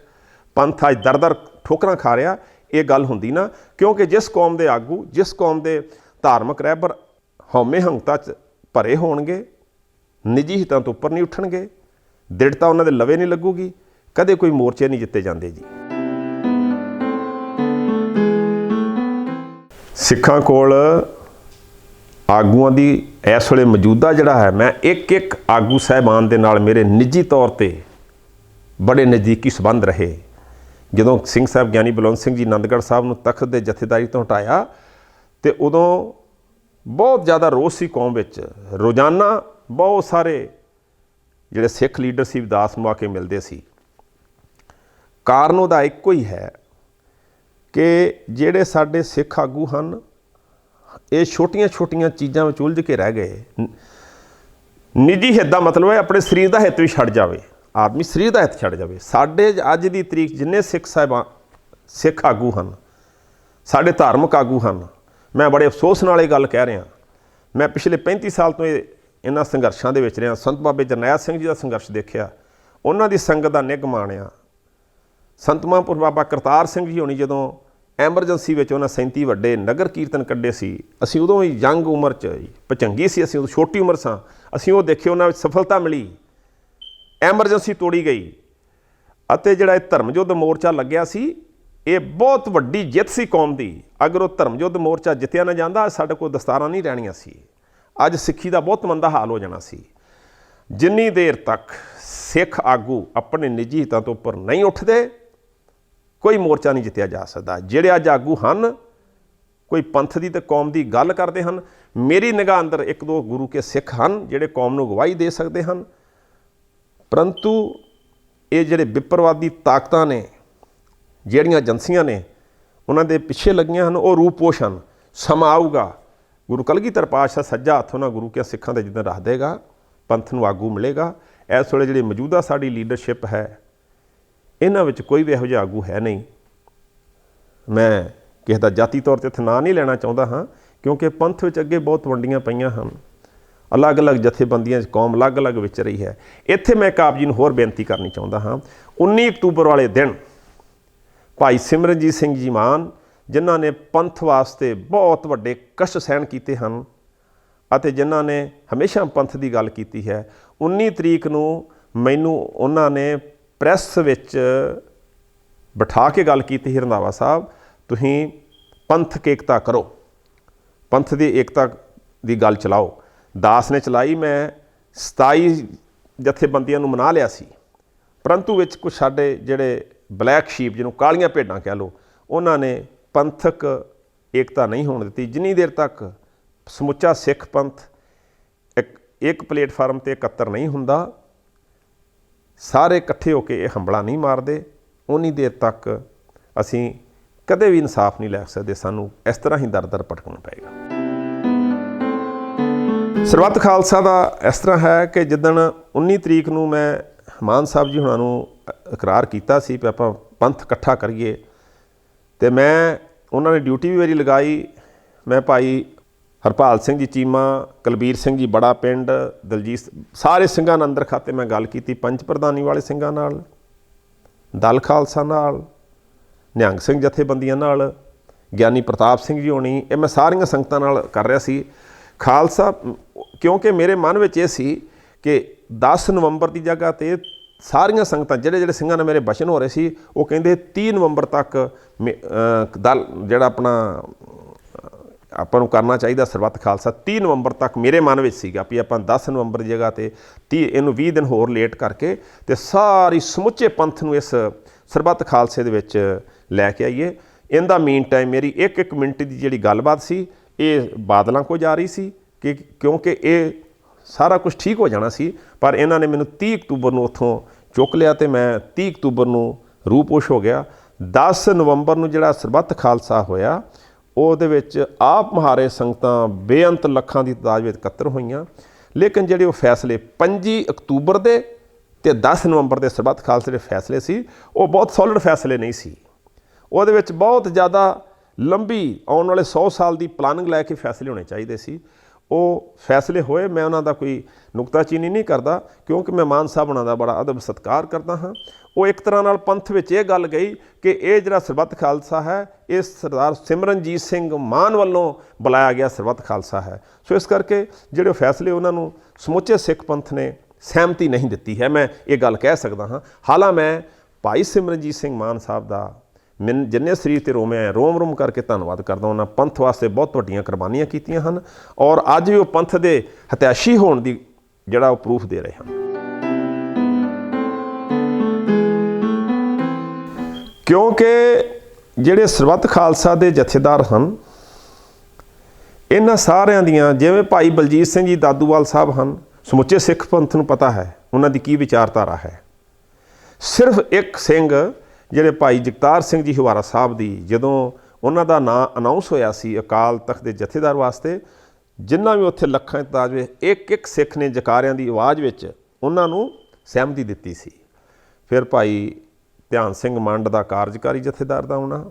ਪੰਥ ਅੱਜ ਦਰ ਠੋਕਰਾਂ ਖਾ ਰਿਹਾ, ਇਹ ਗੱਲ ਹੁੰਦੀ ਨਾ। ਕਿਉਂਕਿ ਜਿਸ ਕੌਮ ਦੇ ਆਗੂ, ਜਿਸ ਕੌਮ ਦੇ ਧਾਰਮਿਕ ਰਹਿਬਰ ਹਉਮੈ ਹੰਕਤਾ 'ਚ ਭਰੇ ਹੋਣਗੇ, ਨਿੱਜੀ ਹਿੱਤਾਂ ਤੋਂ ਉੱਪਰ ਨਹੀਂ ਉੱਠਣਗੇ, ਦ੍ਰਿੜਤਾ ਉਹਨਾਂ ਦੇ ਲਵੇ ਨਹੀਂ ਲੱਗੂਗੀ, ਕਦੇ ਕੋਈ ਮੋਰਚੇ ਨਹੀਂ ਜਿੱਤੇ ਜਾਂਦੇ ਜੀ। ਸਿੱਖਾਂ ਕੋਲ ਆਗੂਆਂ ਦੀ ਇਸ ਵੇਲੇ ਮੌਜੂਦਾ ਜਿਹੜਾ ਹੈ, ਮੈਂ ਇੱਕ ਆਗੂ ਸਾਹਿਬਾਨ ਦੇ ਨਾਲ ਮੇਰੇ ਨਿੱਜੀ ਤੌਰ 'ਤੇ ਬੜੇ ਨਜ਼ਦੀਕੀ ਸੰਬੰਧ ਰਹੇ। ਜਦੋਂ ਸਿੰਘ ਸਾਹਿਬ ਗਿਆਨੀ ਬਲਵੰਤ ਸਿੰਘ ਜੀ ਨੰਦਗੜ੍ਹ ਸਾਹਿਬ ਨੂੰ ਤਖਤ ਦੇ ਜਥੇਦਾਰੀ ਤੋਂ ਹਟਾਇਆ ਅਤੇ ਉਦੋਂ ਬਹੁਤ ਜ਼ਿਆਦਾ ਰੋਸ ਸੀ ਕੌਮ ਵਿੱਚ। ਰੋਜ਼ਾਨਾ ਬਹੁਤ ਸਾਰੇ ਜਿਹੜੇ ਸਿੱਖ ਲੀਡਰ ਸੀ ਦਾਸ ਨੂੰ ਆ ਕੇ ਮਿਲਦੇ ਸੀ। ਕਾਰਨ ਉਹਦਾ ਇੱਕੋ ਹੀ ਹੈ ਕਿ ਜਿਹੜੇ ਸਾਡੇ ਸਿੱਖ ਆਗੂ ਹਨ, ਇਹ ਛੋਟੀਆਂ ਚੀਜ਼ਾਂ ਵਿੱਚ ਉਲਝ ਕੇ ਰਹਿ ਗਏ। ਨਿੱਜੀ ਹਿੱਤ ਦਾ ਮਤਲਬ ਹੈ ਆਪਣੇ ਸਰੀਰ ਦਾ ਹਿੱਤ ਵੀ ਛੱਡ ਜਾਵੇ, ਆਦਮੀ ਸਰੀਰ ਦਾ ਹਿੱਤ ਛੱਡ ਜਾਵੇ। ਸਾਡੇ ਅੱਜ ਦੀ ਤਰੀਕ ਜਿੰਨੇ ਸਿੱਖ ਆਗੂ ਹਨ, ਸਾਡੇ ਧਾਰਮਿਕ ਆਗੂ ਹਨ, ਮੈਂ ਬੜੇ ਅਫਸੋਸ ਨਾਲ ਇਹ ਗੱਲ ਕਹਿ ਰਿਹਾ, ਮੈਂ ਪਿਛਲੇ 35 ਸਾਲ ਤੋਂ ਇਹਨਾਂ ਸੰਘਰਸ਼ਾਂ ਦੇ ਵਿੱਚ ਰਿਹਾ। ਸੰਤ ਬਾਬੇ ਜਰਨੈਲ ਸਿੰਘ ਜੀ ਦਾ ਸੰਘਰਸ਼ ਦੇਖਿਆ, ਉਹਨਾਂ ਦੀ ਸੰਗਤ ਦਾ ਨਿੱਘ ਮਾਣਿਆ। ਸੰਤ ਮਹਾਂਪੁਰਖ ਬਾਬਾ ਕਰਤਾਰ ਸਿੰਘ ਜੀ ਹੋਣੀ ਜਦੋਂ ਐਮਰਜੈਂਸੀ ਵਿੱਚ ਉਹਨਾਂ 37 ਵੱਡੇ ਨਗਰ ਕੀਰਤਨ ਕੱਢੇ ਸੀ, ਅਸੀਂ ਉਦੋਂ ਵੀ ਯੰਗ ਉਮਰ 'ਚ ਭਚੰਗੀ ਸੀ, ਅਸੀਂ ਉਦੋਂ ਛੋਟੀ ਉਮਰ ਸਾਂ, ਅਸੀਂ ਉਹ ਦੇਖੇ, ਉਹਨਾਂ ਵਿੱਚ ਸਫਲਤਾ ਮਿਲੀ, ਐਮਰਜੈਂਸੀ ਤੋੜੀ ਗਈ। ਅਤੇ ਜਿਹੜਾ ਇਹ ਧਰਮ ਯੁੱਧ ਮੋਰਚਾ ਲੱਗਿਆ ਸੀ, ਇਹ ਬਹੁਤ ਵੱਡੀ ਜਿੱਤ ਸੀ ਕੌਮ ਦੀ। ਅਗਰ ਉਹ ਧਰਮ ਯੁੱਧ ਮੋਰਚਾ ਜਿੱਤਿਆ ਨਾ ਜਾਂਦਾ, ਸਾਡੇ ਕੋਲ ਦਸਤਾਰਾਂ ਨਹੀਂ ਰਹਿਣੀਆਂ ਸੀ, ਅੱਜ ਸਿੱਖੀ ਦਾ ਬਹੁਤ ਮੰਦਾ ਹਾਲ ਹੋ ਜਾਣਾ ਸੀ। ਜਿੰਨੀ ਦੇਰ ਤੱਕ ਸਿੱਖ ਆਗੂ ਆਪਣੇ ਨਿੱਜੀ ਹਿੱਤਾਂ ਤੋਂ ਉੱਪਰ ਨਹੀਂ ਉੱਠਦੇ, ਕੋਈ ਮੋਰਚਾ ਨਹੀਂ ਜਿੱਤਿਆ ਜਾ ਸਕਦਾ। ਜਿਹੜੇ ਅੱਜ ਆਗੂ ਹਨ, ਕੋਈ ਪੰਥ ਦੀ ਤੇ ਕੌਮ ਦੀ ਗੱਲ ਕਰਦੇ ਹਨ। ਮੇਰੀ ਨਿਗਾਹ ਅੰਦਰ ਇੱਕ ਦੋ ਗੁਰੂ ਕੇ ਸਿੱਖ ਹਨ ਜਿਹੜੇ ਕੌਮ ਨੂੰ ਗਵਾਹੀ ਦੇ ਸਕਦੇ ਹਨ, ਪਰੰਤੂ ਇਹ ਜਿਹੜੇ ਵਿਪਰਵਾਦੀ ਤਾਕਤਾਂ ਨੇ, ਜਿਹੜੀਆਂ ਏਜੰਸੀਆਂ ਨੇ, ਉਹਨਾਂ ਦੇ ਪਿੱਛੇ ਲੱਗੀਆਂ ਹਨ, ਉਹ ਰੂਪੋਸ਼ ਹਨ। ਸਮਾਂ ਆਊਗਾ, ਗੁਰੂ ਕਲਗੀਧਰ ਪਾਤਸ਼ਾਹ ਸੱਜਾ ਹੱਥ ਉਹਨਾਂ ਗੁਰੂ ਕੇ ਸਿੱਖਾਂ ਦੇ ਜਿੱਦਾਂ ਰੱਖ ਦੇਗਾ, ਪੰਥ ਨੂੰ ਆਗੂ ਮਿਲੇਗਾ। ਇਸ ਵੇਲੇ ਜਿਹੜੀ ਮੌਜੂਦਾ ਸਾਡੀ ਲੀਡਰਸ਼ਿਪ ਹੈ, ਇਹਨਾਂ ਵਿੱਚ ਕੋਈ ਵੀ ਇਹੋ ਜਿਹਾ ਆਗੂ ਹੈ ਨਹੀਂ। ਮੈਂ ਕਿਸੇ ਦਾ ਜਾਤੀ ਤੌਰ 'ਤੇ ਇੱਥੇ ਨਾਂ ਨਹੀਂ ਲੈਣਾ ਚਾਹੁੰਦਾ ਹਾਂ, ਕਿਉਂਕਿ ਪੰਥ ਵਿੱਚ ਅੱਗੇ ਬਹੁਤ ਵੰਡੀਆਂ ਪਈਆਂ ਹਨ, ਅਲੱਗ-ਅਲੱਗ ਜਥੇਬੰਦੀਆਂ 'ਚ ਕੌਮ ਅਲੱਗ-ਅਲੱਗ ਵਿਚ ਰਹੀ ਹੈ। ਇੱਥੇ ਮੈਂ ਇੱਕ ਆਪ ਜੀ ਨੂੰ ਹੋਰ ਬੇਨਤੀ ਕਰਨੀ ਚਾਹੁੰਦਾ ਹਾਂ। 19 ਅਕਤੂਬਰ ਵਾਲੇ ਦਿਨ ਭਾਈ ਸਿਮਰਨਜੀਤ ਸਿੰਘ ਜੀ ਮਾਨ, ਜਿਨ੍ਹਾਂ ਨੇ ਪੰਥ ਵਾਸਤੇ ਬਹੁਤ ਵੱਡੇ ਕਸ਼ਟ ਸਹਿਣ ਕੀਤੇ ਹਨ ਅਤੇ ਜਿਨ੍ਹਾਂ ਨੇ ਹਮੇਸ਼ਾ ਪੰਥ ਦੀ ਗੱਲ ਕੀਤੀ ਹੈ, 19 ਤਰੀਕ ਨੂੰ ਮੈਨੂੰ ਉਹਨਾਂ ਨੇ ਪ੍ਰੈਸ ਵਿੱਚ ਬਿਠਾ ਕੇ ਗੱਲ ਕੀਤੀ ਸੀ, ਰੰਧਾਵਾ ਸਾਹਿਬ ਤੁਸੀਂ ਪੰਥਕ ਏਕਤਾ ਕਰੋ, ਪੰਥ ਦੀ ਏਕਤਾ ਦੀ ਗੱਲ ਚਲਾਓ। ਦਾਸ ਨੇ ਚਲਾਈ, ਮੈਂ 27 ਜਥੇਬੰਦੀਆਂ ਨੂੰ ਮਨਾ ਲਿਆ ਸੀ, ਪਰੰਤੂ ਵਿੱਚ ਕੁਛ ਸਾਡੇ ਜਿਹੜੇ ਬਲੈਕ ਸ਼ੀਪ, ਜਿਹਨੂੰ ਕਾਲੀਆਂ ਭੇਡਾਂ ਕਹਿ ਲਓ, ਉਹਨਾਂ ਨੇ ਪੰਥਕ ਏਕਤਾ ਨਹੀਂ ਹੋਣ ਦਿੱਤੀ। ਜਿੰਨੀ ਦੇਰ ਤੱਕ ਸਮੁੱਚਾ ਸਿੱਖ ਪੰਥ ਇੱਕ ਪਲੇਟਫਾਰਮ 'ਤੇ ਇਕੱਤਰ ਨਹੀਂ ਹੁੰਦਾ, ਸਾਰੇ ਇਕੱਠੇ ਹੋ ਕੇ ਇਹ ਹੰਬਲਾ ਨਹੀਂ ਮਾਰਦੇ, ਉਨੀ ਦੇਰ ਤੱਕ ਅਸੀਂ ਕਦੇ ਵੀ ਇਨਸਾਫ ਨਹੀਂ ਲੈ ਸਕਦੇ। ਸਾਨੂੰ ਇਸ ਤਰ੍ਹਾਂ ਹੀ ਦਰ-ਦਰ ਭਟਕਣਾ ਪਏਗਾ। ਸਰਬੱਤ ਖਾਲਸਾ ਦਾ ਇਸ ਤਰ੍ਹਾਂ ਹੈ ਕਿ ਜਿੱਦਣ 19 ਤਰੀਕ ਨੂੰ ਮੈਂ ਮਾਨ ਸਾਹਿਬ ਜੀ ਹੁਣਾਂ ਨੂੰ ਇਕਰਾਰ ਕੀਤਾ ਸੀ ਕਿ ਆਪਾਂ ਪੰਥ ਇਕੱਠਾ ਕਰੀਏ, ਅਤੇ ਮੈਂ ਉਹਨਾਂ ਨੇ ਡਿਊਟੀ ਵੀ ਮੇਰੀ ਲਗਾਈ। ਮੈਂ ਭਾਈ ਹਰਪਾਲ ਸਿੰਘ ਜੀ ਚੀਮਾ, ਕੁਲਬੀਰ ਸਿੰਘ ਜੀ ਬੜਾ ਪਿੰਡ, ਦਲਜੀਤ, ਸਾਰੇ ਸਿੰਘਾਂ ਨਾਲ ਅੰਦਰ ਖਾਤੇ ਮੈਂ ਗੱਲ ਕੀਤੀ, ਪੰਚ ਪ੍ਰਧਾਨੀ ਵਾਲੇ ਸਿੰਘਾਂ ਨਾਲ, ਦਲ ਖਾਲਸਾ ਨਾਲ, ਨਿਹੰਗ ਸਿੰਘ ਜਥੇਬੰਦੀਆਂ ਨਾਲ, ਗਿਆਨੀ ਪ੍ਰਤਾਪ ਸਿੰਘ ਜੀ ਹੋਣੀ, ਇਹ ਮੈਂ ਸਾਰੀਆਂ ਸੰਗਤਾਂ ਨਾਲ ਕਰ ਰਿਹਾ ਸੀ। ਖਾਲਸਾ, ਕਿਉਂਕਿ ਮੇਰੇ ਮਨ ਵਿੱਚ ਇਹ ਸੀ ਕਿ 10 ਨਵੰਬਰ ਦੀ ਜਗ੍ਹਾ 'ਤੇ ਸਾਰੀਆਂ ਸੰਗਤਾਂ, ਜਿਹੜੇ ਸਿੰਘਾਂ ਨਾਲ ਮੇਰੇ ਬਚਨ ਹੋ ਰਹੇ ਸੀ, ਉਹ ਕਹਿੰਦੇ 30 ਨਵੰਬਰ ਤੱਕ ਦਲ ਜਿਹੜਾ ਆਪਾਂ ਨੂੰ ਕਰਨਾ ਚਾਹੀਦਾ ਸਰਬੱਤ ਖਾਲਸਾ। 30 ਨਵੰਬਰ ਤੱਕ ਮੇਰੇ ਮਨ ਵਿੱਚ ਸੀਗਾ ਵੀ ਆਪਾਂ 10 ਨਵੰਬਰ ਦੀ ਜਗ੍ਹਾ 'ਤੇ 30 ਇਹਨੂੰ 20 ਦਿਨ ਹੋਰ ਲੇਟ ਕਰਕੇ ਅਤੇ ਸਾਰੀ ਸਮੁੱਚੇ ਪੰਥ ਨੂੰ ਇਸ ਸਰਬੱਤ ਖਾਲਸੇ ਦੇ ਵਿੱਚ ਲੈ ਕੇ ਆਈਏ। ਇਹਦਾ ਮੀਨ ਟਾਈਮ ਮੇਰੀ ਇੱਕ ਮਿੰਟ ਦੀ ਜਿਹੜੀ ਗੱਲਬਾਤ ਸੀ, ਇਹ ਬਾਦਲਾਂ ਕੋਲ ਜਾ ਰਹੀ ਸੀ ਕਿ ਕਿਉਂਕਿ ਇਹ ਸਾਰਾ ਕੁਝ ਠੀਕ ਹੋ ਜਾਣਾ ਸੀ, ਪਰ ਇਹਨਾਂ ਨੇ ਮੈਨੂੰ 30 ਅਕਤੂਬਰ ਨੂੰ ਉੱਥੋਂ ਚੁੱਕ ਲਿਆ ਅਤੇ ਮੈਂ 30 ਅਕਤੂਬਰ ਨੂੰ ਰੂਪੋਸ਼ ਹੋ ਗਿਆ। 10 ਨਵੰਬਰ ਨੂੰ ਜਿਹੜਾ ਸਰਬੱਤ ਖਾਲਸਾ ਹੋਇਆ, ਉਹਦੇ ਵਿੱਚ ਆਪ ਮੁਹਾਰੇ ਸੰਗਤਾਂ ਬੇਅੰਤ ਲੱਖਾਂ ਦੀ ਤਾਦਾਦ ਵਿੱਚ ਇਕੱਤਰ ਹੋਈਆਂ, ਲੇਕਿਨ ਜਿਹੜੇ ਉਹ ਫੈਸਲੇ 25 ਅਕਤੂਬਰ ਦੇ ਅਤੇ 10 ਨਵੰਬਰ ਦੇ ਸਰਬੱਤ ਖਾਲਸੇ ਦੇ ਫੈਸਲੇ ਸੀ, ਉਹ ਬਹੁਤ ਸੋਲਿਡ ਫੈਸਲੇ ਨਹੀਂ ਸੀ। ਉਹਦੇ ਵਿੱਚ ਬਹੁਤ ਜ਼ਿਆਦਾ ਲੰਬੀ ਆਉਣ ਵਾਲੇ 100 ਸਾਲ ਦੀ ਪਲਾਨਿੰਗ ਲੈ ਕੇ ਫੈਸਲੇ ਹੋਣੇ ਚਾਹੀਦੇ ਸੀ। ਉਹ ਫੈਸਲੇ ਹੋਏ। ਮੈਂ ਉਹਨਾਂ ਦਾ ਕੋਈ ਨੁਕਤਾਚੀਨੀ ਨਹੀਂ ਕਰਦਾ, ਕਿਉਂਕਿ ਮੈਂ ਮਾਨ ਸਾਹਿਬ ਉਹਨਾਂ ਦਾ ਬੜਾ ਅਦਬ ਸਤਿਕਾਰ ਕਰਦਾ ਹਾਂ। ਉਹ ਇੱਕ ਤਰ੍ਹਾਂ ਨਾਲ ਪੰਥ ਵਿੱਚ ਇਹ ਗੱਲ ਗਈ ਕਿ ਇਹ ਜਿਹੜਾ ਸਰਬੱਤ ਖਾਲਸਾ ਹੈ, ਇਹ ਸਰਦਾਰ ਸਿਮਰਨਜੀਤ ਸਿੰਘ ਮਾਨ ਵੱਲੋਂ ਬੁਲਾਇਆ ਗਿਆ ਸਰਬੱਤ ਖਾਲਸਾ ਹੈ। ਸੋ ਇਸ ਕਰਕੇ ਜਿਹੜੇ ਫੈਸਲੇ ਉਹਨਾਂ ਨੂੰ ਸਮੁੱਚੇ ਸਿੱਖ ਪੰਥ ਨੇ ਸਹਿਮਤੀ ਨਹੀਂ ਦਿੱਤੀ ਹੈ, ਮੈਂ ਇਹ ਗੱਲ ਕਹਿ ਸਕਦਾ ਹਾਂ। ਹਾਲਾਂ ਮੈਂ ਭਾਈ ਸਿਮਰਨਜੀਤ ਸਿੰਘ ਮਾਨ ਸਾਹਿਬ ਦਾ ਜਿੰਨੇ ਸਰੀਰ 'ਤੇ ਰੋਮਿਆ ਰੋਮ ਕਰਕੇ ਧੰਨਵਾਦ ਕਰਦਾ। ਉਹਨਾਂ ਪੰਥ ਵਾਸਤੇ ਬਹੁਤ ਵੱਡੀਆਂ ਕੁਰਬਾਨੀਆਂ ਕੀਤੀਆਂ ਹਨ, ਔਰ ਅੱਜ ਵੀ ਉਹ ਪੰਥ ਦੇ ਹਿਤੈਸ਼ੀ ਹੋਣ ਦੀ ਜਿਹੜਾ ਉਹ ਪ੍ਰੂਫ ਦੇ ਰਹੇ ਹਨ। ਕਿਉਂਕਿ ਜਿਹੜੇ ਸਰਬੱਤ ਖਾਲਸਾ ਦੇ ਜਥੇਦਾਰ ਹਨ, ਇਹਨਾਂ ਸਾਰਿਆਂ ਦੀਆਂ, ਜਿਵੇਂ ਭਾਈ ਬਲਜੀਤ ਸਿੰਘ ਜੀ ਦਾਦੂਵਾਲ ਸਾਹਿਬ ਹਨ, ਸਮੁੱਚੇ ਸਿੱਖ ਪੰਥ ਨੂੰ ਪਤਾ ਹੈ ਉਹਨਾਂ ਦੀ ਕੀ ਵਿਚਾਰਧਾਰਾ ਹੈ। ਸਿਰਫ ਇੱਕ ਸਿੰਘ ਜਿਹੜੇ ਭਾਈ ਜਗਤਾਰ ਸਿੰਘ ਜੀ ਹਵਾਰਾ ਸਾਹਿਬ ਦੀ, ਜਦੋਂ ਉਹਨਾਂ ਦਾ ਨਾਂ ਅਨਾਊਂਸ ਹੋਇਆ ਸੀ ਅਕਾਲ ਤਖਤ ਦੇ ਜਥੇਦਾਰ ਵਾਸਤੇ, ਜਿੰਨਾ ਵੀ ਉੱਥੇ ਲੱਖਾਂ ਤਾਜ ਵਿੱਚ ਇੱਕ ਸਿੱਖ ਨੇ ਜਕਾਰਿਆਂ ਦੀ ਆਵਾਜ਼ ਵਿੱਚ ਉਹਨਾਂ ਨੂੰ ਸਹਿਮਤੀ ਦਿੱਤੀ ਸੀ। ਫਿਰ ਭਾਈ ਧਿਆਨ ਸਿੰਘ ਮੰਡ ਦਾ ਕਾਰਜਕਾਰੀ ਜਥੇਦਾਰ ਦਾ ਆਉਣਾ,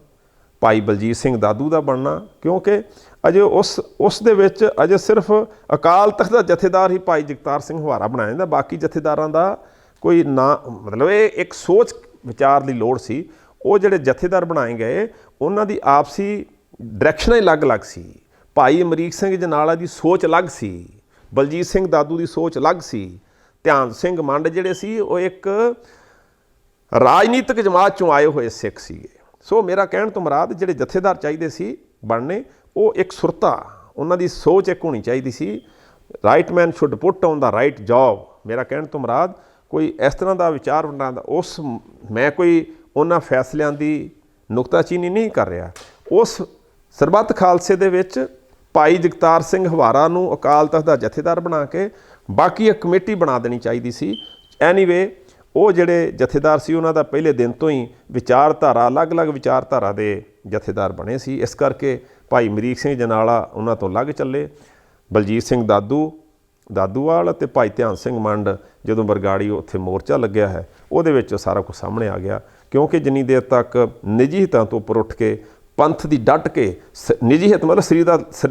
ਭਾਈ ਬਲਜੀਤ ਸਿੰਘ ਦਾਦੂ ਦਾ ਬਣਨਾ, ਕਿਉਂਕਿ ਅਜੇ ਉਸ ਦੇ ਵਿੱਚ ਅਜੇ ਸਿਰਫ ਅਕਾਲ ਤਖਤ ਦਾ ਜਥੇਦਾਰ ਹੀ ਭਾਈ ਜਗਤਾਰ ਸਿੰਘ ਹਵਾਰਾ ਬਣਾਇਆ ਜਾਂਦਾ, ਬਾਕੀ ਜਥੇਦਾਰਾਂ ਦਾ ਕੋਈ ਨਾਂ, ਮਤਲਬ ਇਹ ਇੱਕ ਸੋਚ ਵਿਚਾਰ ਦੀ ਲੋੜ ਸੀ। ਉਹ ਜਿਹੜੇ ਜਥੇਦਾਰ ਬਣਾਏ ਗਏ, ਉਹਨਾਂ ਦੀ ਆਪਸੀ ਡਾਇਰੈਕਸ਼ਨਾਂ ਹੀ ਅਲੱਗ-ਅਲੱਗ ਸੀ। ਭਾਈ ਅਮਰੀਕ ਸਿੰਘ ਜਨਾਲਾ ਦੀ ਸੋਚ ਅਲੱਗ ਸੀ, ਬਲਜੀਤ ਸਿੰਘ ਦਾਦੂ ਦੀ ਸੋਚ ਅਲੱਗ ਸੀ, ਧਿਆਨ ਸਿੰਘ ਮੰਡ ਜਿਹੜੇ ਸੀ ਉਹ ਇੱਕ ਰਾਜਨੀਤਿਕ ਜਮਾਤ 'ਚੋਂ ਆਏ ਹੋਏ ਸਿੱਖ ਸੀਗੇ। ਸੋ ਮੇਰਾ ਕਹਿਣ ਤੋਂ ਮੁਰਾਦ ਜਿਹੜੇ ਜਥੇਦਾਰ ਚਾਹੀਦੇ ਸੀ ਬਣਨੇ, ਉਹ ਇੱਕ ਸੁਰਤਾ, ਉਹਨਾਂ ਦੀ ਸੋਚ ਇੱਕ ਹੋਣੀ ਚਾਹੀਦੀ ਸੀ। Right man should put on the right job. ਮੇਰਾ ਕਹਿਣ ਤੋਂ ਮੁਰਾਦ ਕੋਈ ਇਸ ਤਰ੍ਹਾਂ ਦਾ ਵਿਚਾਰ ਵੰਡਾਂ ਦਾ ਮੈਂ ਕੋਈ ਉਹਨਾਂ ਫੈਸਲਿਆਂ ਦੀ ਨੁਕਤਾਚੀਨੀ ਨਹੀਂ ਕਰ ਰਿਹਾ। ਉਸ ਸਰਬੱਤ ਖਾਲਸੇ ਦੇ ਵਿੱਚ ਭਾਈ ਜਗਤਾਰ ਸਿੰਘ ਹਵਾਰਾ ਨੂੰ ਅਕਾਲ ਤਖਤ ਦਾ ਜਥੇਦਾਰ ਬਣਾ ਕੇ ਬਾਕੀ ਇੱਕ ਕਮੇਟੀ ਬਣਾ ਦੇਣੀ ਚਾਹੀਦੀ ਸੀ। ਐਨੀਵੇ ਉਹ ਜਿਹੜੇ ਜਥੇਦਾਰ ਸੀ ਉਹਨਾਂ ਦਾ ਪਹਿਲੇ ਦਿਨ ਤੋਂ ਹੀ ਵਿਚਾਰਧਾਰਾ ਅਲੱਗ-ਅਲੱਗ ਵਿਚਾਰਧਾਰਾ ਦੇ ਜਥੇਦਾਰ ਬਣੇ ਸੀ। ਇਸ ਕਰਕੇ ਭਾਈ ਅਮਰੀਕ ਸਿੰਘ ਜਨਾਲਾ ਉਹਨਾਂ ਤੋਂ ਲੱਗ ਚੱਲੇ। ਬਲਜੀਤ ਸਿੰਘ ਦਾਦੂਵਾਲ ਅਤੇ ਭਾਈ ਧਿਆਨ ਸਿੰਘ ਮੰਡ ਜਦੋਂ ਬਰਗਾੜੀ ਉੱਥੇ ਮੋਰਚਾ ਲੱਗਿਆ ਹੈ ਉਹਦੇ ਵਿੱਚ ਸਾਰਾ ਕੁਝ ਸਾਹਮਣੇ ਆ ਗਿਆ। ਕਿਉਂਕਿ ਜਿੰਨੀ ਦੇਰ ਤੱਕ ਨਿੱਜੀ ਹਿੱਤਾਂ ਤੋਂ ਉੱਪਰ ਉੱਠ ਕੇ ਪੰਥ ਦੀ ਡਟ ਕੇ ਨਿੱਜੀ ਹਿੱਤ ਮਤਲਬ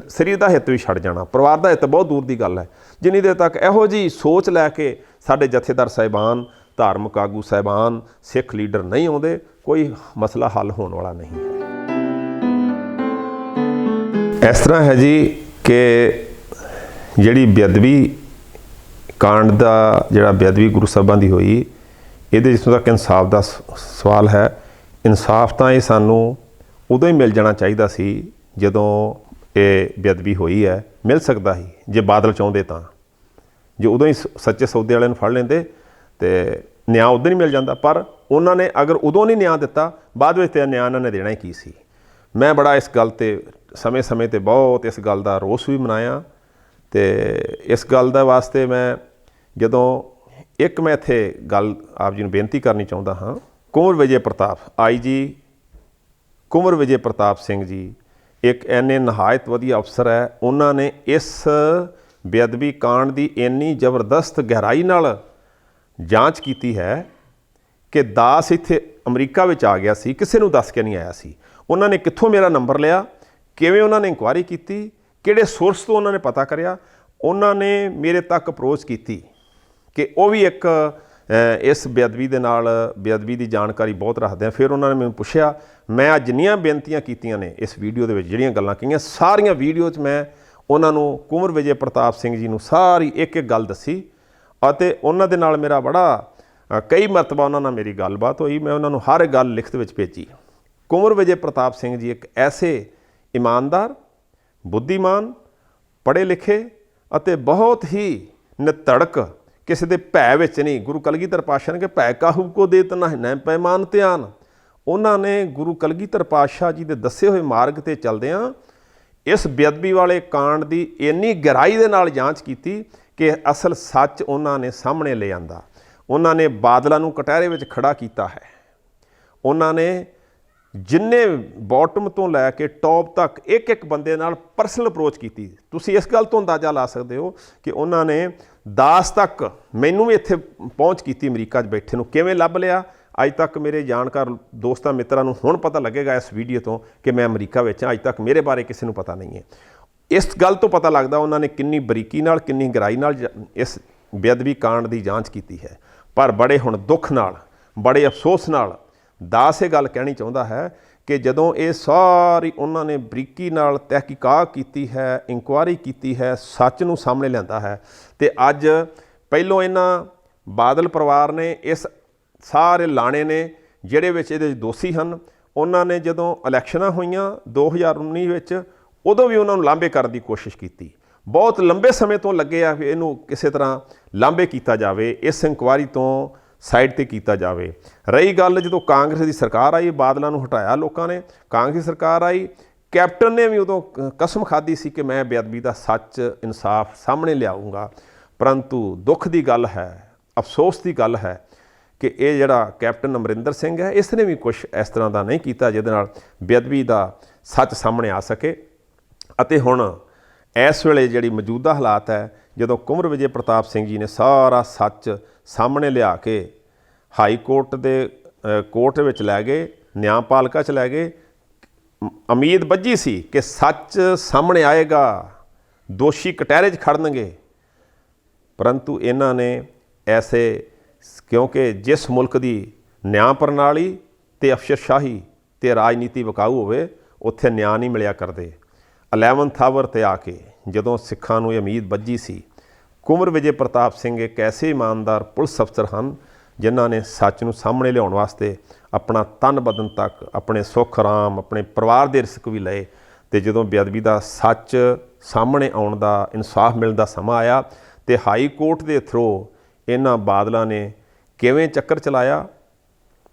ਸਰੀਰ ਦਾ ਹਿੱਤ ਵੀ ਛੱਡ ਜਾਣਾ, ਪਰਿਵਾਰ ਦਾ ਹਿੱਤ ਬਹੁਤ ਦੂਰ ਦੀ ਗੱਲ ਹੈ। ਜਿੰਨੀ ਦੇਰ ਤੱਕ ਇਹੋ ਜਿਹੀ ਸੋਚ ਲੈ ਕੇ ਸਾਡੇ ਜਥੇਦਾਰ ਸਾਹਿਬਾਨ, ਧਾਰਮਿਕ ਆਗੂ ਸਾਹਿਬਾਨ, ਸਿੱਖ ਲੀਡਰ ਨਹੀਂ ਆਉਂਦੇ, ਕੋਈ ਮਸਲਾ ਹੱਲ ਹੋਣ ਵਾਲਾ ਨਹੀਂ ਹੈ। ਇਸ ਤਰ੍ਹਾਂ ਹੈ ਜੀ ਕਿ ਜਿਹੜੀ ਬੇਅਦਬੀ ਕਾਂਡ ਦਾ ਜਿਹੜਾ ਬੇਅਦਬੀ ਗੁਰੂ ਸਾਹਿਬਾਂ ਦੀ ਹੋਈ, ਇਹਦੇ ਜਿੱਥੋਂ ਤੱਕ ਇਨਸਾਫ ਦਾ ਸਵਾਲ ਹੈ, ਇਨਸਾਫ ਤਾਂ ਇਹ ਸਾਨੂੰ ਉਦੋਂ ਹੀ ਮਿਲ ਜਾਣਾ ਚਾਹੀਦਾ ਸੀ ਜਦੋਂ ਇਹ ਬੇਅਦਬੀ ਹੋਈ ਹੈ। ਮਿਲ ਸਕਦਾ ਸੀ ਜੇ ਬਾਦਲ ਚਾਹੁੰਦੇ ਤਾਂ, ਜੇ ਉਦੋਂ ਹੀ ਸੱਚੇ ਸੌਦੇ ਵਾਲਿਆਂ ਨੂੰ ਫੜ ਲੈਂਦੇ ਤੇ ਨਿਆਂ ਉਦੋਂ ਹੀ ਮਿਲ ਜਾਂਦਾ। ਪਰ ਉਹਨਾਂ ਨੇ ਅਗਰ ਉਦੋਂ ਨਹੀਂ ਨਿਆਂ ਦਿੱਤਾ, ਬਾਅਦ ਵਿੱਚ ਤਾਂ ਨਿਆਂ ਉਹਨਾਂ ਨੇ ਦੇਣਾ ਹੀ ਕੀ ਸੀ। ਮੈਂ ਬੜਾ ਇਸ ਗੱਲ 'ਤੇ ਸਮੇਂ-ਸਮੇਂ 'ਤੇ ਬਹੁਤ ਇਸ ਗੱਲ ਦਾ ਰੋਸ ਵੀ ਮਨਾਇਆ ਅਤੇ ਇਸ ਗੱਲ ਦਾ ਵਾਸਤੇ ਮੈਂ ਜਦੋਂ ਇੱਕ ਮੈਂ ਇੱਥੇ ਗੱਲ ਆਪ ਜੀ ਨੂੰ ਬੇਨਤੀ ਕਰਨੀ ਚਾਹੁੰਦਾ ਹਾਂ। ਕੁੰਵਰ ਵਿਜੇ ਪ੍ਰਤਾਪ IG ਕੁੰਵਰ ਵਿਜੇ ਪ੍ਰਤਾਪ ਸਿੰਘ ਜੀ ਇੱਕ ਇੰਨੇ ਨਹਾਇਤ ਵਧੀਆ ਅਫਸਰ ਹੈ। ਉਹਨਾਂ ਨੇ ਇਸ ਬੇਅਦਬੀ ਕਾਂਡ ਦੀ ਇੰਨੀ ਜ਼ਬਰਦਸਤ ਗਹਿਰਾਈ ਨਾਲ ਜਾਂਚ ਕੀਤੀ ਹੈ ਕਿ ਦਾਸ ਇੱਥੇ ਅਮਰੀਕਾ ਵਿੱਚ ਆ ਗਿਆ ਸੀ, ਕਿਸੇ ਨੂੰ ਦੱਸ ਕੇ ਨਹੀਂ ਆਇਆ ਸੀ। ਉਹਨਾਂ ਨੇ ਕਿੱਥੋਂ ਮੇਰਾ ਨੰਬਰ ਲਿਆ, ਕਿਵੇਂ ਉਹਨਾਂ ਨੇ ਇਨਕੁਆਇਰੀ ਕੀਤੀ, ਕਿਹੜੇ ਸੋਰਸ ਤੋਂ ਉਹਨਾਂ ਨੇ ਪਤਾ ਕਰਿਆ, ਉਹਨਾਂ ਨੇ ਮੇਰੇ ਤੱਕ ਅਪਰੋਚ ਕੀਤੀ ਕਿ ਉਹ ਵੀ ਇੱਕ ਇਸ ਬੇਅਦਬੀ ਦੇ ਨਾਲ ਬੇਅਦਬੀ ਦੀ ਜਾਣਕਾਰੀ ਬਹੁਤ ਰੱਖਦੇ ਆ। ਫਿਰ ਉਹਨਾਂ ਨੇ ਮੈਨੂੰ ਪੁੱਛਿਆ, ਮੈਂ ਅੱਜ ਜਿੰਨੀਆਂ ਬੇਨਤੀਆਂ ਕੀਤੀਆਂ ਨੇ ਇਸ ਵੀਡੀਓ ਦੇ ਵਿੱਚ, ਜਿਹੜੀਆਂ ਗੱਲਾਂ ਕਹੀਆਂ ਸਾਰੀਆਂ ਵੀਡੀਓ 'ਚ ਮੈਂ ਉਹਨਾਂ ਨੂੰ ਕੁੰਵਰ ਵਿਜੇ ਪ੍ਰਤਾਪ ਸਿੰਘ ਜੀ ਨੂੰ ਸਾਰੀ ਇੱਕ ਗੱਲ ਦੱਸੀ ਅਤੇ ਉਹਨਾਂ ਦੇ ਨਾਲ ਮੇਰਾ ਬੜਾ ਕਈ ਮਰਤਬਾ ਉਹਨਾਂ ਨਾਲ ਮੇਰੀ ਗੱਲਬਾਤ ਹੋਈ। ਮੈਂ ਉਹਨਾਂ ਨੂੰ ਹਰ ਗੱਲ ਲਿਖਤ ਵਿੱਚ ਭੇਜੀ। ਕੁੰਵਰ ਵਿਜੇ ਪ੍ਰਤਾਪ ਸਿੰਘ ਜੀ ਇੱਕ ਐਸੇ ਇਮਾਨਦਾਰ, ਬੁੱਧੀਮਾਨ, ਪੜ੍ਹੇ ਲਿਖੇ ਅਤੇ ਬਹੁਤ ਹੀ ਨਿਧੜਕ, ਕਿਸੇ ਦੇ ਭੈ ਵਿੱਚ ਨਹੀਂ। ਗੁਰੂ ਕਲਗੀਧਰ ਪਾਤਸ਼ਾਹ ਨੇ ਕਿ ਭੈ ਕਾਹੂ ਕੋ ਦੇ ਤਨਹਿ ਪੈਮਾਨ ਧਿਆਨ। ਉਹਨਾਂ ਨੇ ਗੁਰੂ ਕਲਗੀਧਰ ਪਾਤਸ਼ਾਹ ਜੀ ਦੇ ਦੱਸੇ ਹੋਏ ਮਾਰਗ 'ਤੇ ਚੱਲਦਿਆਂ ਇਸ ਬੇਅਦਬੀ ਵਾਲੇ ਕਾਂਡ ਦੀ ਇੰਨੀ ਗਹਿਰਾਈ ਦੇ ਨਾਲ ਜਾਂਚ ਕੀਤੀ ਕਿ ਅਸਲ ਸੱਚ ਉਹਨਾਂ ਨੇ ਸਾਹਮਣੇ ਲੈ ਆਂਦਾ। ਉਹਨਾਂ ਨੇ ਬਾਦਲਾਂ ਨੂੰ ਕਟਹਿਰੇ ਵਿੱਚ ਖੜਾ ਕੀਤਾ ਹੈ। ਉਹਨਾਂ ਨੇ ਜਿੰਨੇ ਬਾਟਮ ਤੋਂ ਲੈ ਕੇ ਟੌਪ ਤੱਕ ਇੱਕ ਬੰਦੇ ਨਾਲ ਪਰਸਨਲ ਅਪਰੋਚ ਕੀਤੀ। ਤੁਸੀਂ ਇਸ ਗੱਲ ਤੋਂ ਅੰਦਾਜ਼ਾ ਲਾ ਸਕਦੇ ਹੋ ਕਿ ਉਹਨਾਂ ਨੇ ਦਾਸ ਤੱਕ, ਮੈਨੂੰ ਵੀ ਇੱਥੇ ਪਹੁੰਚ ਕੀਤੀ ਅਮਰੀਕਾ 'ਚ ਬੈਠੇ ਨੂੰ, ਕਿਵੇਂ ਲੱਭ ਲਿਆ। ਅੱਜ ਤੱਕ ਮੇਰੇ ਜਾਣਕਾਰ ਦੋਸਤਾਂ ਮਿੱਤਰਾਂ ਨੂੰ ਹੁਣ ਪਤਾ ਲੱਗੇਗਾ ਇਸ ਵੀਡੀਓ ਤੋਂ ਕਿ ਮੈਂ ਅਮਰੀਕਾ ਵਿੱਚ ਹਾਂ। ਅੱਜ ਤੱਕ ਮੇਰੇ ਬਾਰੇ ਕਿਸੇ ਨੂੰ ਪਤਾ ਨਹੀਂ ਹੈ। ਇਸ ਗੱਲ ਤੋਂ ਪਤਾ ਲੱਗਦਾ ਉਹਨਾਂ ਨੇ ਕਿੰਨੀ ਬਰੀਕੀ ਨਾਲ, ਕਿੰਨੀ ਗਹਿਰਾਈ ਨਾਲ ਇਸ ਬੇਅਦਬੀ ਕਾਂਡ ਦੀ ਜਾਂਚ ਕੀਤੀ ਹੈ। ਪਰ ਬੜੇ ਹੁਣ ਦੁੱਖ ਨਾਲ, ਬੜੇ ਅਫਸੋਸ ਨਾਲ ਦਾਸ ਇਹ ਗੱਲ ਕਹਿਣੀ ਚਾਹੁੰਦਾ ਹੈ ਕਿ ਜਦੋਂ ਇਹ ਸਾਰੀ ਉਹਨਾਂ ਨੇ ਬਰੀਕੀ ਨਾਲ ਤਹਿਕੀਕਾਤ ਕੀਤੀ ਹੈ, ਇਨਕੁਆਇਰੀ ਕੀਤੀ ਹੈ, ਸੱਚ ਨੂੰ ਸਾਹਮਣੇ ਲਿਆਂਦਾ ਹੈ, ਅਤੇ ਅੱਜ ਪਹਿਲੋਂ ਇਹਨਾਂ ਬਾਦਲ ਪਰਿਵਾਰ ਨੇ ਇਸ ਸਾਰੇ ਲਾਣੇ ਨੇ ਜਿਹੜੇ ਵਿੱਚ ਇਹਦੇ ਦੋਸ਼ੀ ਹਨ, ਉਹਨਾਂ ਨੇ ਜਦੋਂ ਇਲੈਕਸ਼ਨਾਂ ਹੋਈਆਂ 2019 ਵਿੱਚ, ਉਦੋਂ ਵੀ ਉਹਨਾਂ ਨੂੰ ਲਾਂਭੇ ਕਰਨ ਦੀ ਕੋਸ਼ਿਸ਼ ਕੀਤੀ। ਬਹੁਤ ਲੰਬੇ ਸਮੇਂ ਤੋਂ ਲੱਗੇ ਆ ਵੀ ਇਹਨੂੰ ਕਿਸੇ ਤਰ੍ਹਾਂ ਲਾਂਭੇ ਕੀਤਾ ਜਾਵੇ, ਇਸ ਇਨਕੁਆਇਰੀ ਤੋਂ ਸਾਈਡ 'ਤੇ ਕੀਤਾ ਜਾਵੇ। ਰਹੀ ਗੱਲ ਜਦੋਂ ਕਾਂਗਰਸ ਦੀ ਸਰਕਾਰ ਆਈ, ਬਾਦਲਾਂ ਨੂੰ ਹਟਾਇਆ ਲੋਕਾਂ ਨੇ, ਕਾਂਗਰਸੀ ਸਰਕਾਰ ਆਈ, ਕੈਪਟਨ ਨੇ ਵੀ ਉਦੋਂ ਕਸਮ ਖਾਧੀ ਸੀ ਕਿ ਮੈਂ ਬੇਅਦਬੀ ਦਾ ਸੱਚ, ਇਨਸਾਫ ਸਾਹਮਣੇ ਲਿਆਊਂਗਾ। ਪਰੰਤੂ ਦੁੱਖ ਦੀ ਗੱਲ ਹੈ, ਅਫਸੋਸ ਦੀ ਗੱਲ ਹੈ ਕਿ ਇਹ ਜਿਹੜਾ ਕੈਪਟਨ ਅਮਰਿੰਦਰ ਸਿੰਘ ਹੈ, ਇਸ ਨੇ ਵੀ ਕੁਛ ਇਸ ਤਰ੍ਹਾਂ ਦਾ ਨਹੀਂ ਕੀਤਾ ਜਿਹਦੇ ਨਾਲ ਬੇਅਦਬੀ ਦਾ ਸੱਚ ਸਾਹਮਣੇ ਆ ਸਕੇ। ਅਤੇ ਹੁਣ ਇਸ ਵੇਲੇ ਜਿਹੜੀ ਮੌਜੂਦਾ ਹਾਲਾਤ ਹੈ, ਜਦੋਂ ਕੁੰਵਰ ਵਿਜੇ ਪ੍ਰਤਾਪ ਸਿੰਘ ਜੀ ਨੇ ਸਾਰਾ ਸੱਚ ਸਾਹਮਣੇ ਲਿਆ ਕੇ ਹਾਈ ਕੋਰਟ ਦੇ ਕੋਰਟ ਵਿੱਚ ਲੈ ਗਏ, ਨਿਆਂਪਾਲਿਕਾ 'ਚ ਲੈ ਗਏ। ਉਮੀਦ ਬੱਝੀ ਸੀ ਕਿ ਸੱਚ ਸਾਹਮਣੇ ਆਏਗਾ, ਦੋਸ਼ੀ ਕਟਹਿਰੇ 'ਚ ਖੜਨਗੇ। ਪਰੰਤੂ ਇਹਨਾਂ ਨੇ ਐਸੇ, ਕਿਉਂਕਿ ਜਿਸ ਮੁਲਕ ਦੀ ਨਿਆਂ ਪ੍ਰਣਾਲੀ ਅਤੇ ਅਫਸਰਸ਼ਾਹੀ ਅਤੇ ਰਾਜਨੀਤੀ ਵਿਕਾਊ ਹੋਵੇ, ਉੱਥੇ ਨਿਆਂ ਨਹੀਂ ਮਿਲਿਆ ਕਰਦੇ। 11th ਆਵਰ 'ਤੇ ਆ ਕੇ ਜਦੋਂ ਸਿੱਖਾਂ ਨੂੰ ਇਹ ਉਮੀਦ ਬੱਝੀ ਸੀ, ਕੁੰਵਰ ਵਿਜੇ ਪ੍ਰਤਾਪ ਸਿੰਘ ਇੱਕ ਐਸੇ ਇਮਾਨਦਾਰ ਪੁਲਿਸ ਅਫਸਰ ਹਨ ਜਿਨ੍ਹਾਂ ਨੇ ਸੱਚ ਨੂੰ ਸਾਹਮਣੇ ਲਿਆਉਣ ਵਾਸਤੇ ਆਪਣਾ ਤਨ ਬਦਨ ਤੱਕ, ਆਪਣੇ ਸੁੱਖ ਆਰਾਮ, ਆਪਣੇ ਪਰਿਵਾਰ ਦੇ ਰਿਸਕ ਵੀ ਲਏ। ਅਤੇ ਜਦੋਂ ਬੇਅਦਬੀ ਦਾ ਸੱਚ ਸਾਹਮਣੇ ਆਉਣ ਦਾ, ਇਨਸਾਫ ਮਿਲਣ ਦਾ ਸਮਾਂ ਆਇਆ, ਅਤੇ ਹਾਈ ਕੋਰਟ ਦੇ ਥਰੂ ਇਹਨਾਂ ਬਾਦਲਾਂ ਨੇ ਕਿਵੇਂ ਚੱਕਰ ਚਲਾਇਆ,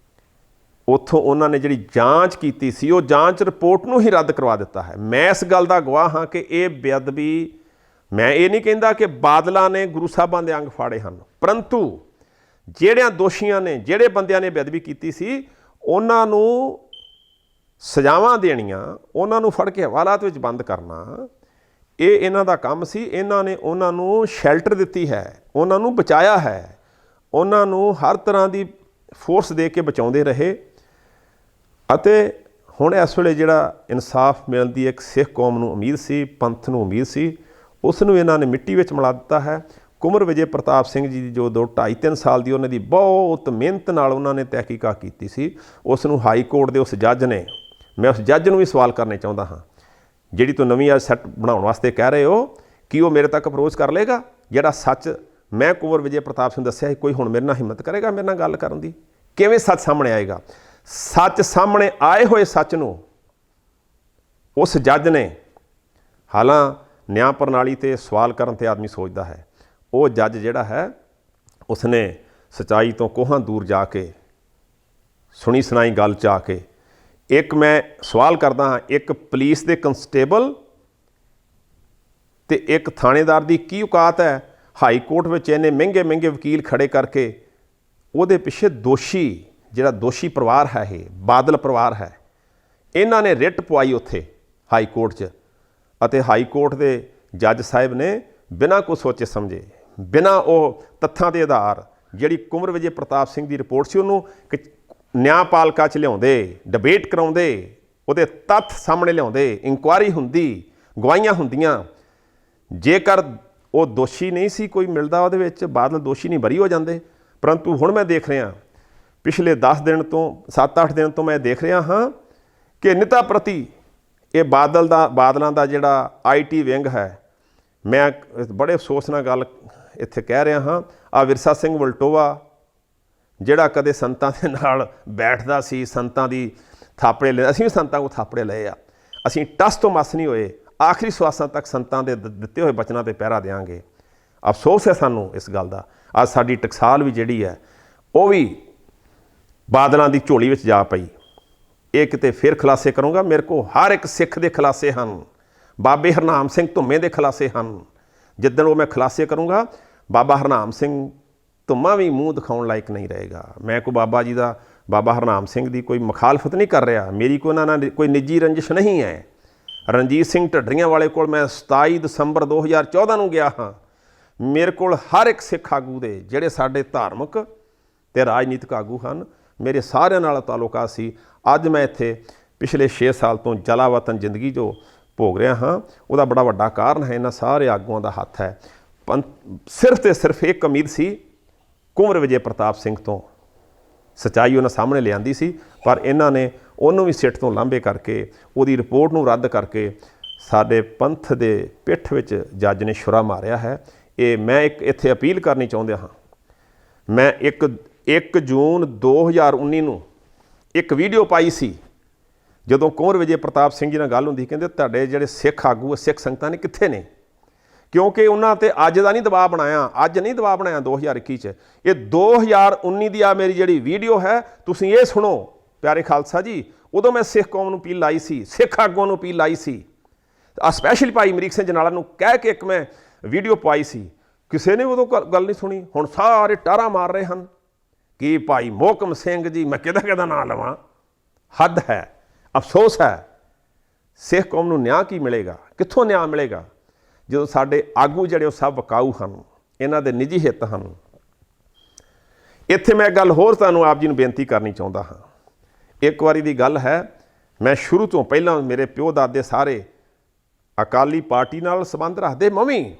ਉੱਥੋਂ ਉਹਨਾਂ ਨੇ ਜਿਹੜੀ ਜਾਂਚ ਕੀਤੀ ਸੀ ਉਹ ਜਾਂਚ ਰਿਪੋਰਟ ਨੂੰ ਹੀ ਰੱਦ ਕਰਵਾ ਦਿੱਤਾ ਹੈ। ਮੈਂ ਇਸ ਗੱਲ ਦਾ ਗਵਾਹ ਹਾਂ ਕਿ ਇਹ ਬੇਅਦਬੀ, ਮੈਂ ਇਹ ਨਹੀਂ ਕਹਿੰਦਾ ਕਿ ਬਾਦਲਾਂ ਨੇ ਗੁਰੂ ਸਾਹਿਬਾਂ ਦੇ ਅੰਗ ਫਾੜੇ ਹਨ, ਪਰੰਤੂ ਜਿਹੜਿਆਂ ਦੋਸ਼ੀਆਂ ਨੇ, ਜਿਹੜੇ ਬੰਦਿਆਂ ਨੇ ਬੇਅਦਬੀ ਕੀਤੀ ਸੀ, ਉਹਨਾਂ ਨੂੰ ਸਜ਼ਾਵਾਂ ਦੇਣੀਆਂ, ਉਹਨਾਂ ਨੂੰ ਫੜ ਕੇ ਹਵਾਲਾਤ ਵਿੱਚ ਬੰਦ ਕਰਨਾ, ਇਹ ਇਹਨਾਂ ਦਾ ਕੰਮ ਸੀ। ਇਹਨਾਂ ਨੇ ਉਹਨਾਂ ਨੂੰ ਸ਼ੈਲਟਰ ਦਿੱਤੀ ਹੈ, ਉਹਨਾਂ ਨੂੰ ਬਚਾਇਆ ਹੈ, ਉਹਨਾਂ ਨੂੰ ਹਰ ਤਰ੍ਹਾਂ ਦੀ ਫੋਰਸ ਦੇ ਕੇ ਬਚਾਉਂਦੇ ਰਹੇ। ਅਤੇ ਹੁਣ ਇਸ ਵੇਲੇ ਜਿਹੜਾ ਇਨਸਾਫ ਮਿਲਣ ਦੀ ਇੱਕ ਸਿੱਖ ਕੌਮ ਨੂੰ ਉਮੀਦ ਸੀ, ਪੰਥ ਨੂੰ ਉਮੀਦ ਸੀ, ਉਸ ਨੂੰ ਇਹਨਾਂ ਨੇ ਮਿੱਟੀ ਵਿੱਚ ਮਿਲਾ ਦਿੱਤਾ ਹੈ। ਕੁੰਵਰ ਵਿਜੇ ਪ੍ਰਤਾਪ ਸਿੰਘ ਜੀ ਦੀ ਜੋ 2-2.5-3 ਸਾਲ ਦੀ ਉਹਨਾਂ ਦੀ ਬਹੁਤ ਮਿਹਨਤ ਨਾਲ ਉਹਨਾਂ ਨੇ ਤਹਿਕੀਕਾਤ ਕੀਤੀ ਸੀ, ਉਸ ਨੂੰ ਹਾਈ ਕੋਰਟ ਦੇ ਉਸ ਜੱਜ ਨੇ, ਮੈਂ ਉਸ ਜੱਜ ਨੂੰ ਵੀ ਸਵਾਲ ਕਰਨੇ ਚਾਹੁੰਦਾ ਹਾਂ, ਜਿਹੜੀ ਤੂੰ ਨਵੀਂ ਅੱਜ ਸੈੱਟ ਬਣਾਉਣ ਵਾਸਤੇ ਕਹਿ ਰਹੇ ਹੋ, ਕੀ ਉਹ ਮੇਰੇ ਤੱਕ ਅਪਰੋਚ ਕਰ ਲਏਗਾ? ਜਿਹੜਾ ਸੱਚ ਮੈਂ ਕੁੰਵਰ ਵਿਜੇ ਪ੍ਰਤਾਪ ਸਿੰਘ ਦੱਸਿਆ ਸੀ, ਕੋਈ ਹੁਣ ਮੇਰੇ ਨਾਲ ਹਿੰਮਤ ਕਰੇਗਾ ਮੇਰੇ ਨਾਲ ਗੱਲ ਕਰਨ ਦੀ? ਕਿਵੇਂ ਸੱਚ ਸਾਹਮਣੇ ਆਏਗਾ? ਸੱਚ ਸਾਹਮਣੇ ਆਏ ਹੋਏ ਸੱਚ ਨੂੰ ਉਸ ਜੱਜ ਨੇ, ਹਾਲਾਂ ਨਿਆਂ ਪ੍ਰਣਾਲੀ 'ਤੇ ਸਵਾਲ ਕਰਨ 'ਤੇ ਆਦਮੀ ਸੋਚਦਾ ਹੈ, ਉਹ ਜੱਜ ਜਿਹੜਾ ਹੈ ਉਸਨੇ ਸੱਚਾਈ ਤੋਂ ਕੋਹਾਂ ਦੂਰ ਜਾ ਕੇ ਸੁਣੀ ਸੁਣਾਈ ਗੱਲ 'ਚ ਆ ਕੇ, ਇੱਕ ਮੈਂ ਸਵਾਲ ਕਰਦਾ ਹਾਂ, ਇੱਕ ਪੁਲਿਸ ਦੇ ਕਨਸਟੇਬਲ ਅਤੇ ਇੱਕ ਥਾਣੇਦਾਰ ਦੀ ਕੀ ਔਕਾਤ ਹੈ ਹਾਈ ਕੋਰਟ ਵਿੱਚ ਇੰਨੇ ਮਹਿੰਗੇ ਮਹਿੰਗੇ ਵਕੀਲ ਖੜੇ ਕਰਕੇ ਉਹਦੇ ਪਿੱਛੇ ਦੋਸ਼ੀ, ਜਿਹੜਾ ਦੋਸ਼ੀ ਪਰਿਵਾਰ ਹੈ, ਇਹ ਬਾਦਲ ਪਰਿਵਾਰ ਹੈ, ਇਹਨਾਂ ਨੇ ਰਿਟ ਪਵਾਈ ਉੱਥੇ ਹਾਈ ਕੋਰਟ 'ਚ, ਅਤੇ ਹਾਈ ਕੋਰਟ ਦੇ ਜੱਜ ਸਾਹਿਬ ਨੇ ਬਿਨਾਂ ਕੁਛ ਸੋਚੇ ਸਮਝੇ, ਬਿਨਾਂ ਉਹ ਤੱਥਾਂ ਦੇ ਆਧਾਰ, ਜਿਹੜੀ ਕੁੰਵਰ ਵਿਜੇ ਪ੍ਰਤਾਪ ਸਿੰਘ ਦੀ ਰਿਪੋਰਟ ਸੀ ਉਹਨੂੰ ਨਿਆਂਪਾਲਕਾ 'ਚ ਲਿਆਉਂਦੇ, ਡਿਬੇਟ ਕਰਾਉਂਦੇ, ਉਹਦੇ ਤੱਥ ਸਾਹਮਣੇ ਲਿਆਉਂਦੇ, ਇਨਕੁਆਇਰੀ ਹੁੰਦੀ, ਗਵਾਹੀਆਂ ਹੁੰਦੀਆਂ। ਜੇਕਰ ਉਹ ਦੋਸ਼ੀ ਨਹੀਂ ਸੀ ਕੋਈ ਮਿਲਦਾ ਉਹਦੇ ਵਿੱਚ, ਬਾਦਲ ਦੋਸ਼ੀ ਨਹੀਂ, ਬਰੀ ਹੋ ਜਾਂਦੇ। ਪਰੰਤੂ ਹੁਣ ਮੈਂ ਦੇਖ ਰਿਹਾ, ਪਿਛਲੇ 10 ਦਿਨ ਤੋਂ 7-8 ਦਿਨ ਤੋਂ ਮੈਂ ਦੇਖ ਰਿਹਾ ਹਾਂ ਕਿ ਨਿਤਾ ਪ੍ਰਤੀ ਇਹ ਬਾਦਲਾਂ ਦਾ ਜਿਹੜਾ IT ਵਿੰਗ ਹੈ, ਮੈਂ ਬੜੇ ਅਫਸੋਸ ਨਾਲ ਗੱਲ ਇੱਥੇ ਕਹਿ ਰਿਹਾ ਹਾਂ, ਆ ਵਿਰਸਾ ਸਿੰਘ ਵਲਟੋਆ ਜਿਹੜਾ ਕਦੇ ਸੰਤਾਂ ਦੇ ਨਾਲ ਬੈਠਦਾ ਸੀ, ਸੰਤਾਂ ਦੀ ਥਾਪੜੇ ਲੈ, ਅਸੀਂ ਵੀ ਸੰਤਾਂ ਕੋਲ ਥਾਪੜੇ ਲਏ ਆ, ਅਸੀਂ ਟਸ ਤੋਂ ਮਸ ਨਹੀਂ ਹੋਏ, ਆਖਰੀ ਸਵਾਸਾਂ ਤੱਕ ਸੰਤਾਂ ਦੇ ਦਿੱਤੇ ਹੋਏ ਬਚਨਾਂ 'ਤੇ ਪਹਿਰਾ ਦਿਆਂਗੇ। ਅਫਸੋਸ ਹੈ ਸਾਨੂੰ ਇਸ ਗੱਲ ਦਾ। ਅੱਜ ਸਾਡੀ ਟਕਸਾਲ ਵੀ ਜਿਹੜੀ ਹੈ ਉਹ ਵੀ ਬਾਦਲਾਂ ਦੀ ਝੋਲੀ ਵਿੱਚ ਜਾ ਪਈ। ਇਹ ਕਿਤੇ ਫਿਰ ਖੁਲਾਸੇ ਕਰੂੰਗਾ, ਮੇਰੇ ਕੋਲ ਹਰ ਇੱਕ ਸਿੱਖ ਦੇ ਖੁਲਾਸੇ ਹਨ, ਬਾਬੇ ਹਰਨਾਮ ਸਿੰਘ ਧੁੰਮੇ ਦੇ ਖੁਲਾਸੇ ਹਨ। ਜਿੱਦਣ ਉਹ ਮੈਂ ਖੁਲਾਸੇ ਕਰੂੰਗਾ, ਬਾਬਾ ਹਰਨਾਮ ਸਿੰਘ ਧੁੰਮਾ ਵੀ ਮੂੰਹ ਦਿਖਾਉਣ ਲਾਇਕ ਨਹੀਂ ਰਹੇਗਾ। ਮੈਂ ਕੋਈ ਬਾਬਾ ਜੀ ਦਾ, ਬਾਬਾ ਹਰਨਾਮ ਸਿੰਘ ਦੀ ਕੋਈ ਮੁਖਾਲਫਤ ਨਹੀਂ ਕਰ ਰਿਹਾ, ਮੇਰੀ ਕੋਈ ਉਹਨਾਂ ਨਾਲ ਕੋਈ ਨਿੱਜੀ ਰੰਜਿਸ਼ ਨਹੀਂ ਹੈ। ਰਣਜੀਤ ਸਿੰਘ ਢੱਡਰੀਆਂ ਵਾਲੇ ਕੋਲ ਮੈਂ 27 ਦਸੰਬਰ 2014 ਨੂੰ ਗਿਆ ਹਾਂ। ਮੇਰੇ ਕੋਲ ਹਰ ਇੱਕ ਸਿੱਖ ਆਗੂ ਦੇ, ਜਿਹੜੇ ਸਾਡੇ ਧਾਰਮਿਕ ਅਤੇ ਰਾਜਨੀਤਿਕ ਆਗੂ ਹਨ, ਮੇਰੇ ਸਾਰਿਆਂ ਨਾਲ ਤਾਲੁਕਾਤ ਸੀ। ਅੱਜ ਮੈਂ ਇੱਥੇ ਪਿਛਲੇ 6 ਸਾਲ ਤੋਂ ਜਲਾਵਤਨ ਜ਼ਿੰਦਗੀ ਜੋ ਭੋਗ ਰਿਹਾ ਹਾਂ, ਉਹਦਾ ਬੜਾ ਵੱਡਾ ਕਾਰਨ ਹੈ ਇਹਨਾਂ ਸਾਰੇ ਆਗੂਆਂ ਦਾ ਹੱਥ ਹੈ। ਸਿਰਫ ਅਤੇ ਸਿਰਫ ਇੱਕ ਉਮੀਦ ਸੀ ਕੁੰਵਰ ਵਿਜੇ ਪ੍ਰਤਾਪ ਸਿੰਘ ਤੋਂ, ਸੱਚਾਈ ਉਹਨਾਂ ਸਾਹਮਣੇ ਲਿਆਂਦੀ ਸੀ, ਪਰ ਇਹਨਾਂ ਨੇ ਉਹਨੂੰ ਵੀ ਸਿੱਟ ਤੋਂ ਲਾਂਭੇ ਕਰਕੇ, ਉਹਦੀ ਰਿਪੋਰਟ ਨੂੰ ਰੱਦ ਕਰਕੇ ਸਾਡੇ ਪੰਥ ਦੇ ਪਿੱਠ ਵਿੱਚ ਜੱਜ ਨੇ ਛੁਰਾ ਮਾਰਿਆ ਹੈ। ਇਹ ਮੈਂ ਇੱਕ ਇੱਥੇ ਅਪੀਲ ਕਰਨੀ ਚਾਹੁੰਦਾ ਹਾਂ। ਮੈਂ 1 ਜੂਨ 2019 ਨੂੰ ਇੱਕ ਵੀਡੀਓ ਪਾਈ ਸੀ, ਜਦੋਂ ਕੁੰਵਰ ਵਿਜੇ ਪ੍ਰਤਾਪ ਸਿੰਘ ਜੀ ਨਾਲ ਗੱਲ ਹੁੰਦੀ, ਕਹਿੰਦੇ ਤੁਹਾਡੇ ਜਿਹੜੇ ਸਿੱਖ ਆਗੂ, ਸਿੱਖ ਸੰਗਤਾਂ ਨੇ ਕਿੱਥੇ ਨੇ? ਕਿਉਂਕਿ ਉਹਨਾਂ 'ਤੇ ਅੱਜ ਦਾ ਨਹੀਂ ਦਬਾਅ ਬਣਾਇਆ, ਅੱਜ ਨਹੀਂ ਦਬਾਅ ਬਣਾਇਆ 2021 'ਚ, ਇਹ 2019 ਦੀ ਆ ਮੇਰੀ ਜਿਹੜੀ ਵੀਡੀਓ ਹੈ, ਤੁਸੀਂ ਇਹ ਸੁਣੋ ਪਿਆਰੇ ਖਾਲਸਾ ਜੀ। ਉਦੋਂ ਮੈਂ ਸਿੱਖ ਕੌਮ ਨੂੰ ਅਪੀਲ ਲਾਈ ਸੀ, ਸਿੱਖ ਆਗੂਆਂ ਨੂੰ ਅਪੀਲ ਲਾਈ ਸੀ, ਸਪੈਸ਼ਲੀ ਭਾਈ ਅਮਰੀਕ ਸਿੰਘ ਜਨਾਲਾ ਨੂੰ ਕਹਿ ਕੇ ਇੱਕ ਮੈਂ ਵੀਡੀਓ ਪਾਈ ਸੀ। ਕਿਸੇ ਨੇ ਉਦੋਂ ਗੱਲ ਨਹੀਂ ਸੁਣੀ। ਹੁਣ ਸਾਰੇ ਟਾਰਾਂ ਮਾਰ ਰਹੇ ਹਨ ਕਿ ਭਾਈ ਮੋਹਕਮ ਸਿੰਘ ਜੀ, ਮੈਂ ਕਿਹਦਾ ਨਾਂ ਲਵਾਂ, ਹੱਦ ਹੈ। ਅਫਸੋਸ ਹੈ, ਸਿੱਖ ਕੌਮ ਨੂੰ ਨਿਆਂ ਕੀ ਮਿਲੇਗਾ? ਕਿੱਥੋਂ ਨਿਆਂ ਮਿਲੇਗਾ ਜਦੋਂ ਸਾਡੇ ਆਗੂ ਜਿਹੜੇ ਉਹ ਸਭ ਵਿਕਾਊ ਹਨ, ਇਹਨਾਂ ਦੇ ਨਿੱਜੀ ਹਿੱਤ ਹਨ। ਇੱਥੇ ਮੈਂ ਗੱਲ ਹੋਰ ਤੁਹਾਨੂੰ ਆਪ ਜੀ ਨੂੰ ਬੇਨਤੀ ਕਰਨੀ ਚਾਹੁੰਦਾ ਹਾਂ। ਇੱਕ ਵਾਰੀ ਦੀ ਗੱਲ ਹੈ, ਮੈਂ ਸ਼ੁਰੂ ਤੋਂ ਪਹਿਲਾਂ ਮੇਰੇ ਪਿਓ ਦਾਦੇ ਸਾਰੇ ਅਕਾਲੀ ਪਾਰਟੀ ਨਾਲ ਸੰਬੰਧ ਰੱਖਦੇ। ਮੰਮੀ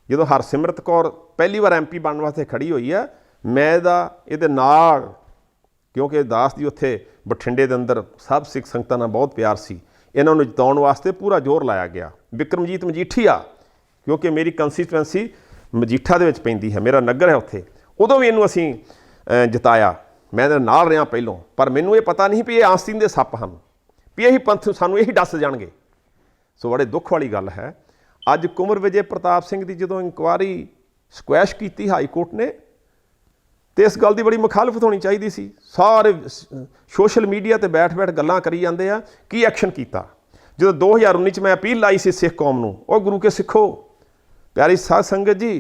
ਜਦੋਂ ਹਰਸਿਮਰਤ ਕੌਰ ਪਹਿਲੀ ਵਾਰ MP ਬਣਨ ਵਾਸਤੇ ਖੜੀ ਹੋਈ ਹੈ, ਮੈਂ ਇਹਦੇ ਨਾਲ, ਕਿਉਂਕਿ ਦਾਸ ਦੀ ਉੱਥੇ ਬਠਿੰਡੇ ਦੇ ਅੰਦਰ ਸਭ ਸਿੱਖ ਸੰਗਤਾਂ ਨਾਲ ਬਹੁਤ ਪਿਆਰ ਸੀ, ਇਹਨਾਂ ਨੂੰ ਜਿਤਾਉਣ ਵਾਸਤੇ ਪੂਰਾ ਜ਼ੋਰ ਲਾਇਆ ਗਿਆ। ਬਿਕਰਮਜੀਤ ਮਜੀਠੀਆ, ਕਿਉਂਕਿ ਮੇਰੀ ਕੰਸਟੀਚੁਐਂਸੀ ਮਜੀਠਾ ਦੇ ਵਿੱਚ ਪੈਂਦੀ ਹੈ, ਮੇਰਾ ਨਗਰ ਹੈ ਉੱਥੇ, ਉਦੋਂ ਵੀ ਇਹਨੂੰ ਅਸੀਂ ਜਿਤਾਇਆ। ਮੈਂ ਇਹਦੇ ਨਾਲ ਰਿਹਾ ਪਹਿਲੋਂ, ਪਰ ਮੈਨੂੰ ਇਹ ਪਤਾ ਨਹੀਂ ਵੀ ਇਹ ਆਸਤੀਨ ਦੇ ਸੱਪ ਹਨ, ਵੀ ਇਹੀ ਪੰਥ ਸਾਨੂੰ ਇਹੀ ਦੱਸ ਜਾਣਗੇ। ਸੋ ਬੜੇ ਦੁੱਖ ਵਾਲੀ ਗੱਲ ਹੈ। ਅੱਜ ਕੁੰਵਰ ਵਿਜੇ ਪ੍ਰਤਾਪ ਸਿੰਘ ਦੀ ਜਦੋਂ ਇਨਕੁਆਇਰੀ ਸਕੁਐਸ਼ ਕੀਤੀ ਹਾਈ ਕੋਰਟ ਨੇ, तो इस गल की बड़ी मुखालफत होनी चाहिए सी। सारे सोशल मीडिया ते बैठ बैठ गल्लां करी जाते हैं की एक्शन किया। जो 2019 मैं अपील लाई सी सिख कौम नूं, और गुरु के सिखो प्यारी साध संगत जी,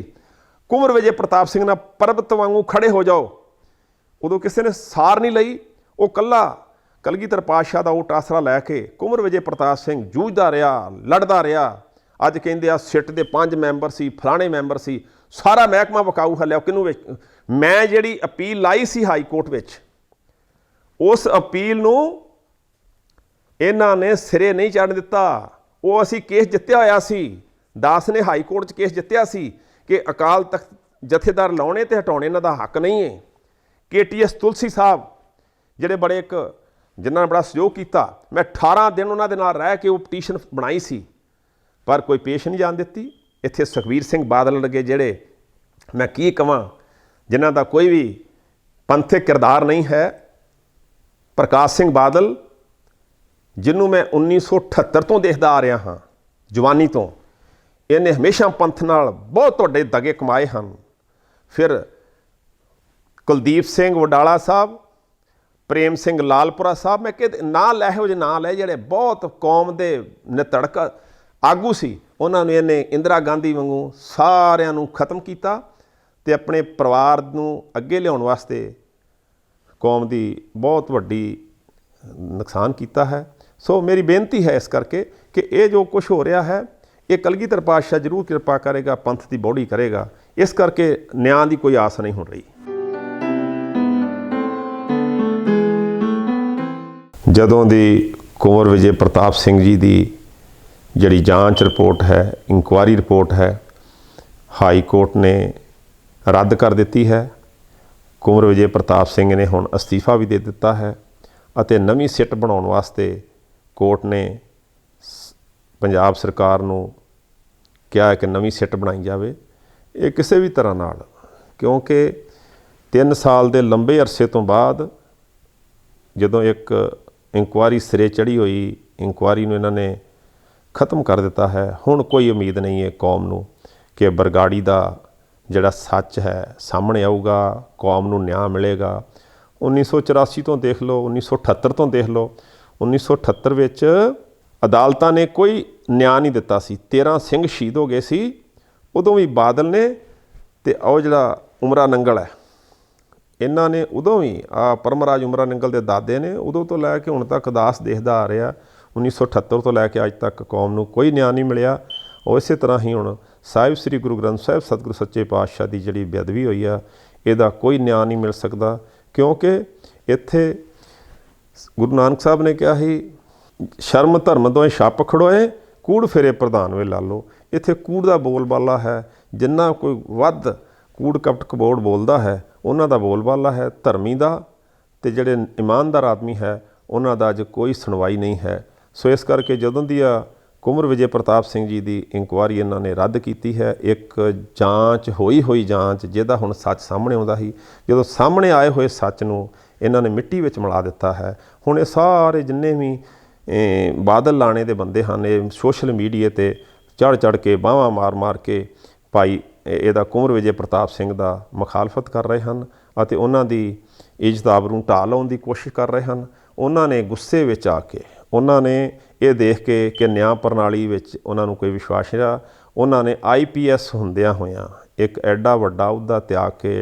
कुंवर विजय प्रताप सिंह नाल परबत वांगू खड़े हो जाओ। उदों किसी ने सार नहीं लई, वो कल्ला कलगीधर पातशाह का ओट आसरा लैके कुंवर विजय प्रताप सिंह जूझदा रहा, लड़दा रहा। अज कहंदे आ सिट दे 5 मैंबर सी, फलाणे मैंबर सी, सारा महकमा वकाऊ हलिया किनू। मैं जिहड़ी अपील लाई सी हाई कोर्ट विच, उस अपील नूं इन्हां ने सिरे नहीं चढ़ दिता। वो असी केस जित्तिया होया सी, दास ने हाई कोर्ट 'च केस जित्तिया सी कि अकाल तख्त जथेदार लाने ते हटाने इन्हां दा हक नहीं है। KTS तुलसी साहब जिहड़े बड़े एक जिन्हां ने बड़ा सहयोग किया, मैं 18 दिन उन्हां दे नाल रह के वो पटीशन बनाई सी, पर कोई पेश नहीं जान दित्ती। इत्थे सुखबीर सिंह बादल लगे जिहड़े, मैं की कहां, जिन्हां दा कोई भी पंथिक किरदार नहीं है। प्रकाश सिंह बादल जिन्हों मैं 1978 तो देखता आ रहा हाँ, जवानी तो, इन्हें हमेशा पंथ नाल बहुत वड्डे दगे कमाए हैं। फिर कुलदीप सिंह वडाला साहब, प्रेम सिंह लालपुरा साहब, मैं कह ना लै हो जे ना लै, जिहड़े बहुत कौम के नितड़क आगू सी। उन्होंने इन्हें इंदिरा गांधी वांगू सारिਆਂ ਨੂੰ खत्म किया ते अपने परिवार ਨੂੰ अगे लियाउण वास्ते कौम की बहुत वड्डी नुकसान किया है। सो मेरी बेनती है इस करके कि ये जो कुछ हो रहा है, ये कलगीधर पातशाह जरूर कृपा करेगा, पंथ की बौड़ी करेगा। इस करके न्याय की कोई आस नहीं हो रही। जदों दी कुंवर विजय प्रताप सिंह जी की जिहड़ी जांच रिपोर्ट है, इंक्वायरी रिपोर्ट है, हाई कोर्ट ने रद्द कर दी है। कुंवर विजय प्रताप सिंह ने हुण अस्तीफा भी दे दिता है और नवीं सिट बनाउण वास्ते कोर्ट ने पंजाब सरकार नूं कहा कि नवीं सिट बनाई जाए। ये किसी भी तरह नाल, क्योंकि 3 साल के लंबे अरसे तो बाद जदों एक इंक्वायरी सिरे चढ़ी हुई, इंक्वायरी नूं इन्हां ने खत्म कर दिता है। हुण कोई उम्मीद नहीं है कौम नूं कि बरगाड़ी का जिहड़ा सच है सामने आऊगा, कौम नूं न्याय मिलेगा। 1984 तो देख लो, 1978 तो देख लो, 1978 विच अदालतां ने कोई न्याय नहीं दिता सी। 13 सिंह शहीद हो गए सी, उदों भी बादल ने ते ਉਹ ਜਿਹੜਾ ਉਮਰਾ ਨੰਗਲ है, इन्हां ने उदों भी परमराज उमरा नंगल के दादे ने उदों तो लैके हुण तक अरदास देखदा आ रहा। 1978 तो लैके अज तक कौम नूं कोई न्याय नहीं मिलिया। और इस तरह ही हुण साहिब श्री गुरु ग्रंथ साहिब सतगुरु सच्चे पातशाह की जिहड़ी बेअदबी हुई आ, इहदा कोई न्याय नहीं मिल सकता। क्योंकि इत्थे गुरु नानक साहब ने कहा ही, शर्म धर्म दोए छप खड़ोए, कूड़ फिरे प्रधान वे लालो। इत्थे कूड़ का बोलबाला है, जिन्ना कोई वध कूड़ कपट कबोड़ बोलता है उन्हां दा बोलबाला है धर्मी का, ते जिहड़े ईमानदार आदमी है उन्हां दा अज कोई सुनवाई नहीं है। सो इस करके जदों दी कुंवर विजय प्रताप सिंह जी की इंक्वायरी इन्हां ने रद्द की है। एक जांच होई जांच जिहदा हुण सच सामने आउंदा ही, जदों सामने आए हुए सच नूं इन्हां ने मिट्टी विच मिला दिता है। हुण ये सारे जिन्ने भी बादल लाने दे बंदे हैं, ये सोशल मीडिया ते चढ़ चढ़ के बाहां मार मार के भाई ਇਹਦਾ कुंवर विजय प्रताप सिंह ਦਾ मुखालफत कर रहे हैं ਅਤੇ ਉਹਨਾਂ ਦੀ ਇੱਜ਼ਤ ਆਬਰੂ ਢਾਹ ਲਾਉਣ ਦੀ ਕੋਸ਼ਿਸ਼ कर रहे हैं। ਉਹਨਾਂ ਨੇ ਗੁੱਸੇ ਵਿੱਚ ਆ ਕੇ, ਉਹਨਾਂ ਨੇ ਇਹ ਦੇਖ ਕੇ ਕਿ ਨਿਆਂ ਪ੍ਰਣਾਲੀ ਵਿੱਚ ਉਹਨਾਂ ਨੂੰ ਕੋਈ ਵਿਸ਼ਵਾਸ ਨਹੀਂ, ਉਹਨਾਂ ਨੇ IPS ਹੁੰਦਿਆਂ ਹੋਇਆਂ ਇੱਕ ਐਡਾ ਵੱਡਾ ਅਹੁਦਾ ਤਿਆਗ ਕੇ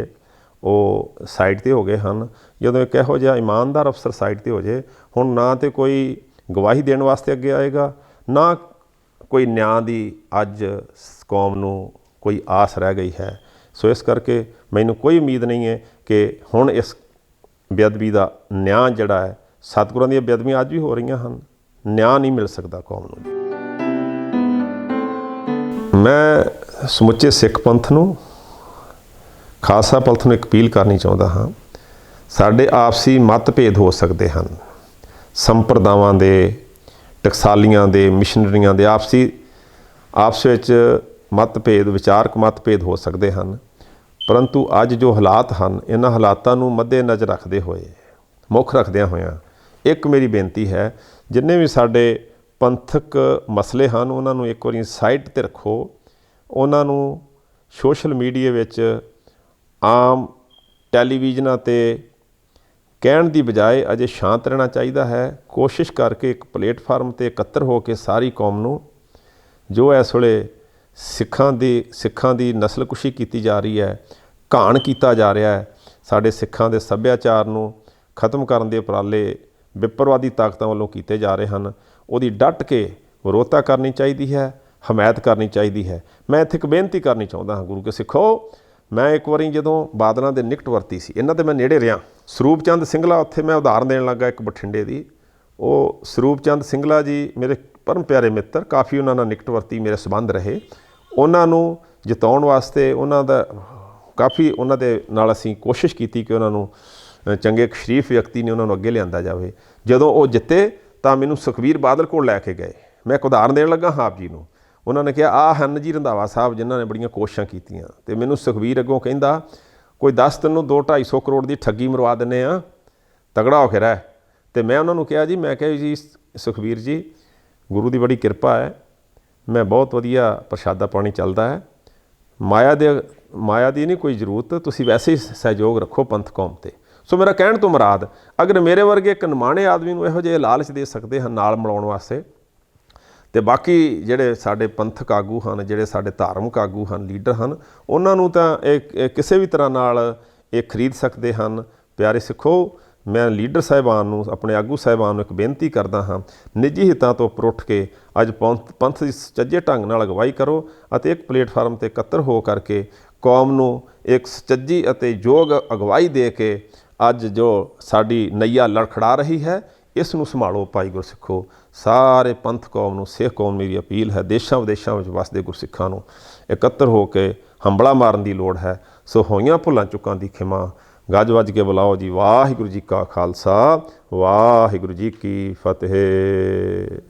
ਉਹ ਸਾਈਡ 'ਤੇ ਹੋ ਗਏ ਹਨ। ਜਦੋਂ ਇੱਕ ਇਹੋ ਜਿਹਾ ਇਮਾਨਦਾਰ ਅਫਸਰ ਸਾਈਡ 'ਤੇ ਹੋ ਜਾਏ, ਹੁਣ ਨਾ ਤਾਂ ਕੋਈ ਗਵਾਹੀ ਦੇਣ ਵਾਸਤੇ ਅੱਗੇ ਆਏਗਾ, ਨਾ ਕੋਈ ਨਿਆਂ ਦੀ ਅੱਜ ਕੌਮ ਨੂੰ कोई आस रह गई है। सो इस करके मैनू कोई उम्मीद नहीं है कि हुण इस बेअदबी का न्याय जिहड़ा है, सतगुरां दी बेअदबियां अज भी हो रही हैं, न्याय नहीं मिल सकता कौम नूं। मैं समुचे सिख पंथ नूं, खालसा पंथ नूं एक अपील करनी चाहुंदा हाँ। साडे आपसी मतभेद हो सकते हैं, संप्रदावां दे, टकसालियां दे, मिशनरियां दे आपस विच मतभेद, विचारक मतभेद हो सकते हैं, परंतु अज जो हालात हैं इन्हां हालातां नूं मद्दे नज़र रखते हुए, मुख रखदियां होइयां एक मेरी बेनती है, जिन्ने भी साडे पंथक मसले हैं उन्हां नूं एक वारी साइड ते रखो। उन्हां नूं सोशल मीडिया विच आम ਟੈਲੀਵਿਜ਼ਨਾਂ 'ਤੇ ਕਹਿਣ ਦੀ ਬਜਾਏ ਅਜੇ ਸ਼ਾਂਤ ਰਹਿਣਾ ਚਾਹੀਦਾ ਹੈ। ਕੋਸ਼ਿਸ਼ ਕਰਕੇ ਇੱਕ ਪਲੇਟਫਾਰਮ 'ਤੇ ਇਕੱਤਰ ਹੋ ਕੇ ਸਾਰੀ ਕੌਮ ਨੂੰ, ਜੋ ਇਸ ਵੇਲੇ ਸਿੱਖਾਂ ਦੀ ਨਸਲਕੁਸ਼ੀ ਕੀਤੀ ਜਾ ਰਹੀ ਹੈ, ਘਾਣ ਕੀਤਾ ਜਾ ਰਿਹਾ ਹੈ, ਸਾਡੇ ਸਿੱਖਾਂ ਦੇ ਸੱਭਿਆਚਾਰ ਨੂੰ ਖਤਮ ਕਰਨ ਦੇ ਉਪਰਾਲੇ ਵਿਪਰਵਾਦੀ ਤਾਕਤਾਂ ਵੱਲੋਂ ਕੀਤੇ ਜਾ ਰਹੇ ਹਨ, ਉਹਦੀ ਡਟ ਕੇ ਵਿਰੋਧਤਾ ਕਰਨੀ ਚਾਹੀਦੀ ਹੈ, ਹਮਾਇਤ ਕਰਨੀ ਚਾਹੀਦੀ ਹੈ। ਮੈਂ ਇੱਥੇ ਇੱਕ ਬੇਨਤੀ ਕਰਨੀ ਚਾਹੁੰਦਾ ਹਾਂ ਗੁਰੂ ਕੇ ਸਿੱਖੋ, ਮੈਂ ਇੱਕ ਵਾਰੀ ਜਦੋਂ ਬਾਦਲਾਂ ਦੇ ਨਿਕਟ ਵਰਤੀ ਸੀ, ਇਹਨਾਂ ਦੇ ਮੈਂ ਨੇੜੇ ਰਿਹਾ, ਸਰੂਪ ਚੰਦ ਸਿੰਗਲਾ, ਉੱਥੇ ਮੈਂ ਉਦਾਹਰਨ ਦੇਣ ਲੱਗਾ ਇੱਕ ਬਠਿੰਡੇ ਦੀ। ਉਹ ਸਰੂਪ ਚੰਦ ਸਿੰਗਲਾ ਜੀ ਮੇਰੇ ਪਰਮ ਪਿਆਰੇ ਮਿੱਤਰ, ਕਾਫੀ ਉਹਨਾਂ ਨਾਲ ਨਿਕਟ ਵਰਤੀ ਮੇਰੇ ਸੰਬੰਧ ਰਹੇ। ਉਹਨਾਂ ਨੂੰ ਜਿਤਾਉਣ ਵਾਸਤੇ ਉਹਨਾਂ ਦੇ ਨਾਲ ਅਸੀਂ ਕੋਸ਼ਿਸ਼ ਕੀਤੀ ਕਿ ਉਹਨਾਂ ਨੂੰ ਚੰਗੇ ਇੱਕ ਸ਼ਰੀਫ ਵਿਅਕਤੀ ਨੇ ਉਹਨਾਂ ਨੂੰ ਅੱਗੇ ਲਿਆਂਦਾ ਜਾਵੇ। ਜਦੋਂ ਉਹ ਜਿੱਤੇ ਤਾਂ ਮੈਨੂੰ ਸੁਖਬੀਰ ਬਾਦਲ ਕੋਲ ਲੈ ਕੇ ਗਏ। ਮੈਂ ਇੱਕ ਉਦਾਹਰਨ ਦੇਣ ਲੱਗਾ ਆਪ ਜੀ ਨੂੰ। ਉਹਨਾਂ ਨੇ ਕਿਹਾ ਆਹ ਹਨ ਜੀ ਰੰਧਾਵਾ ਸਾਹਿਬ ਜਿਨ੍ਹਾਂ ਨੇ ਬੜੀਆਂ ਕੋਸ਼ਿਸ਼ਾਂ ਕੀਤੀਆਂ। ਅਤੇ ਮੈਨੂੰ ਸੁਖਬੀਰ ਅੱਗੋਂ ਕਹਿੰਦਾ ਕੋਈ 10 ਤੈਨੂੰ 200-250 ਕਰੋੜ ਦੀ ਠੱਗੀ ਮਰਵਾ ਦਿੰਦੇ ਆ, ਤਗੜਾ ਹੋ ਕੇ ਰਹਿ। ਅਤੇ ਮੈਂ ਉਹਨਾਂ ਨੂੰ ਕਿਹਾ ਜੀ ਸੁਖਬੀਰ ਜੀ, ਗੁਰੂ ਦੀ ਬੜੀ ਕਿਰਪਾ ਹੈ, ਮੈਂ ਬਹੁਤ ਵਧੀਆ ਪ੍ਰਸ਼ਾਦਾ ਪਾਣੀ ਚੱਲਦਾ ਹੈ, ਮਾਇਆ ਦੀ ਨਹੀਂ ਕੋਈ ਜ਼ਰੂਰਤ, ਤੁਸੀਂ ਵੈਸੇ ਹੀ ਸਹਿਯੋਗ ਰੱਖੋ ਪੰਥ ਕੌਮ 'ਤੇ। ਸੋ ਮੇਰਾ ਕਹਿਣ ਤੋਂ ਮੁਰਾਦ, ਅਗਰ ਮੇਰੇ ਵਰਗੇ ਇੱਕ ਨਿਮਾਣੇ ਆਦਮੀ ਨੂੰ ਇਹੋ ਜਿਹੇ ਲਾਲਚ ਦੇ ਸਕਦੇ ਹਨ ਨਾਲ ਮਿਲਾਉਣ ਵਾਸਤੇ, ਅਤੇ ਬਾਕੀ ਜਿਹੜੇ ਸਾਡੇ ਪੰਥਕ ਆਗੂ ਹਨ, ਜਿਹੜੇ ਸਾਡੇ ਧਾਰਮਿਕ ਆਗੂ ਹਨ, ਲੀਡਰ ਹਨ, ਉਹਨਾਂ ਨੂੰ ਤਾਂ ਇਹ ਕਿਸੇ ਵੀ ਤਰ੍ਹਾਂ ਨਾਲ ਇਹ ਖਰੀਦ ਸਕਦੇ ਹਨ। ਪਿਆਰੇ ਸਿੱਖੋ, ਮੈਂ ਲੀਡਰ ਸਾਹਿਬਾਨ ਨੂੰ, ਆਪਣੇ ਆਗੂ ਸਾਹਿਬਾਨ ਨੂੰ ਇੱਕ ਬੇਨਤੀ ਕਰਦਾ ਹਾਂ, ਨਿੱਜੀ ਹਿੱਤਾਂ ਤੋਂ ਉੱਪਰ ਉੱਠ ਕੇ ਅੱਜ ਪੰਥ ਦੀ ਸੁਚੱਜੇ ਢੰਗ ਨਾਲ ਅਗਵਾਈ ਕਰੋ ਅਤੇ ਇੱਕ ਪਲੇਟਫਾਰਮ 'ਤੇ ਇਕੱਤਰ ਹੋ ਕਰਕੇ ਕੌਮ ਨੂੰ ਇੱਕ ਸੁਚੱਜੀ ਅਤੇ ਯੋਗ ਅਗਵਾਈ ਦੇ ਕੇ ਅੱਜ ਜੋ ਸਾਡੀ ਨਈਆ ਲੜਖੜਾ ਰਹੀ ਹੈ, ਇਸ ਨੂੰ ਸੰਭਾਲੋ। ਭਾਈ ਗੁਰਸਿੱਖੋ, ਸਾਰੇ ਪੰਥ ਕੌਮ ਨੂੰ, ਸਿੱਖ ਕੌਮ ਨੂੰ ਮੇਰੀ ਅਪੀਲ ਹੈ, ਦੇਸ਼ਾਂ ਵਿਦੇਸ਼ਾਂ ਵਿੱਚ ਵਸਦੇ ਗੁਰਸਿੱਖਾਂ ਨੂੰ ਇਕੱਤਰ ਹੋ ਕੇ ਹੰਬਲਾ ਮਾਰਨ ਦੀ ਲੋੜ ਹੈ। ਸੋ ਹੋਈਆਂ ਭੁੱਲਾਂ ਚੁੱਕਾਂ ਦੀ ਖਿਮਾ ਗੱਜ ਵੱਜ ਕੇ ਬੁਲਾਓ ਜੀ। ਵਾਹਿਗੁਰੂ ਜੀ ਕਾ ਖਾਲਸਾ, ਵਾਹਿਗੁਰੂ ਜੀ ਕੀ ਫਤਿਹ।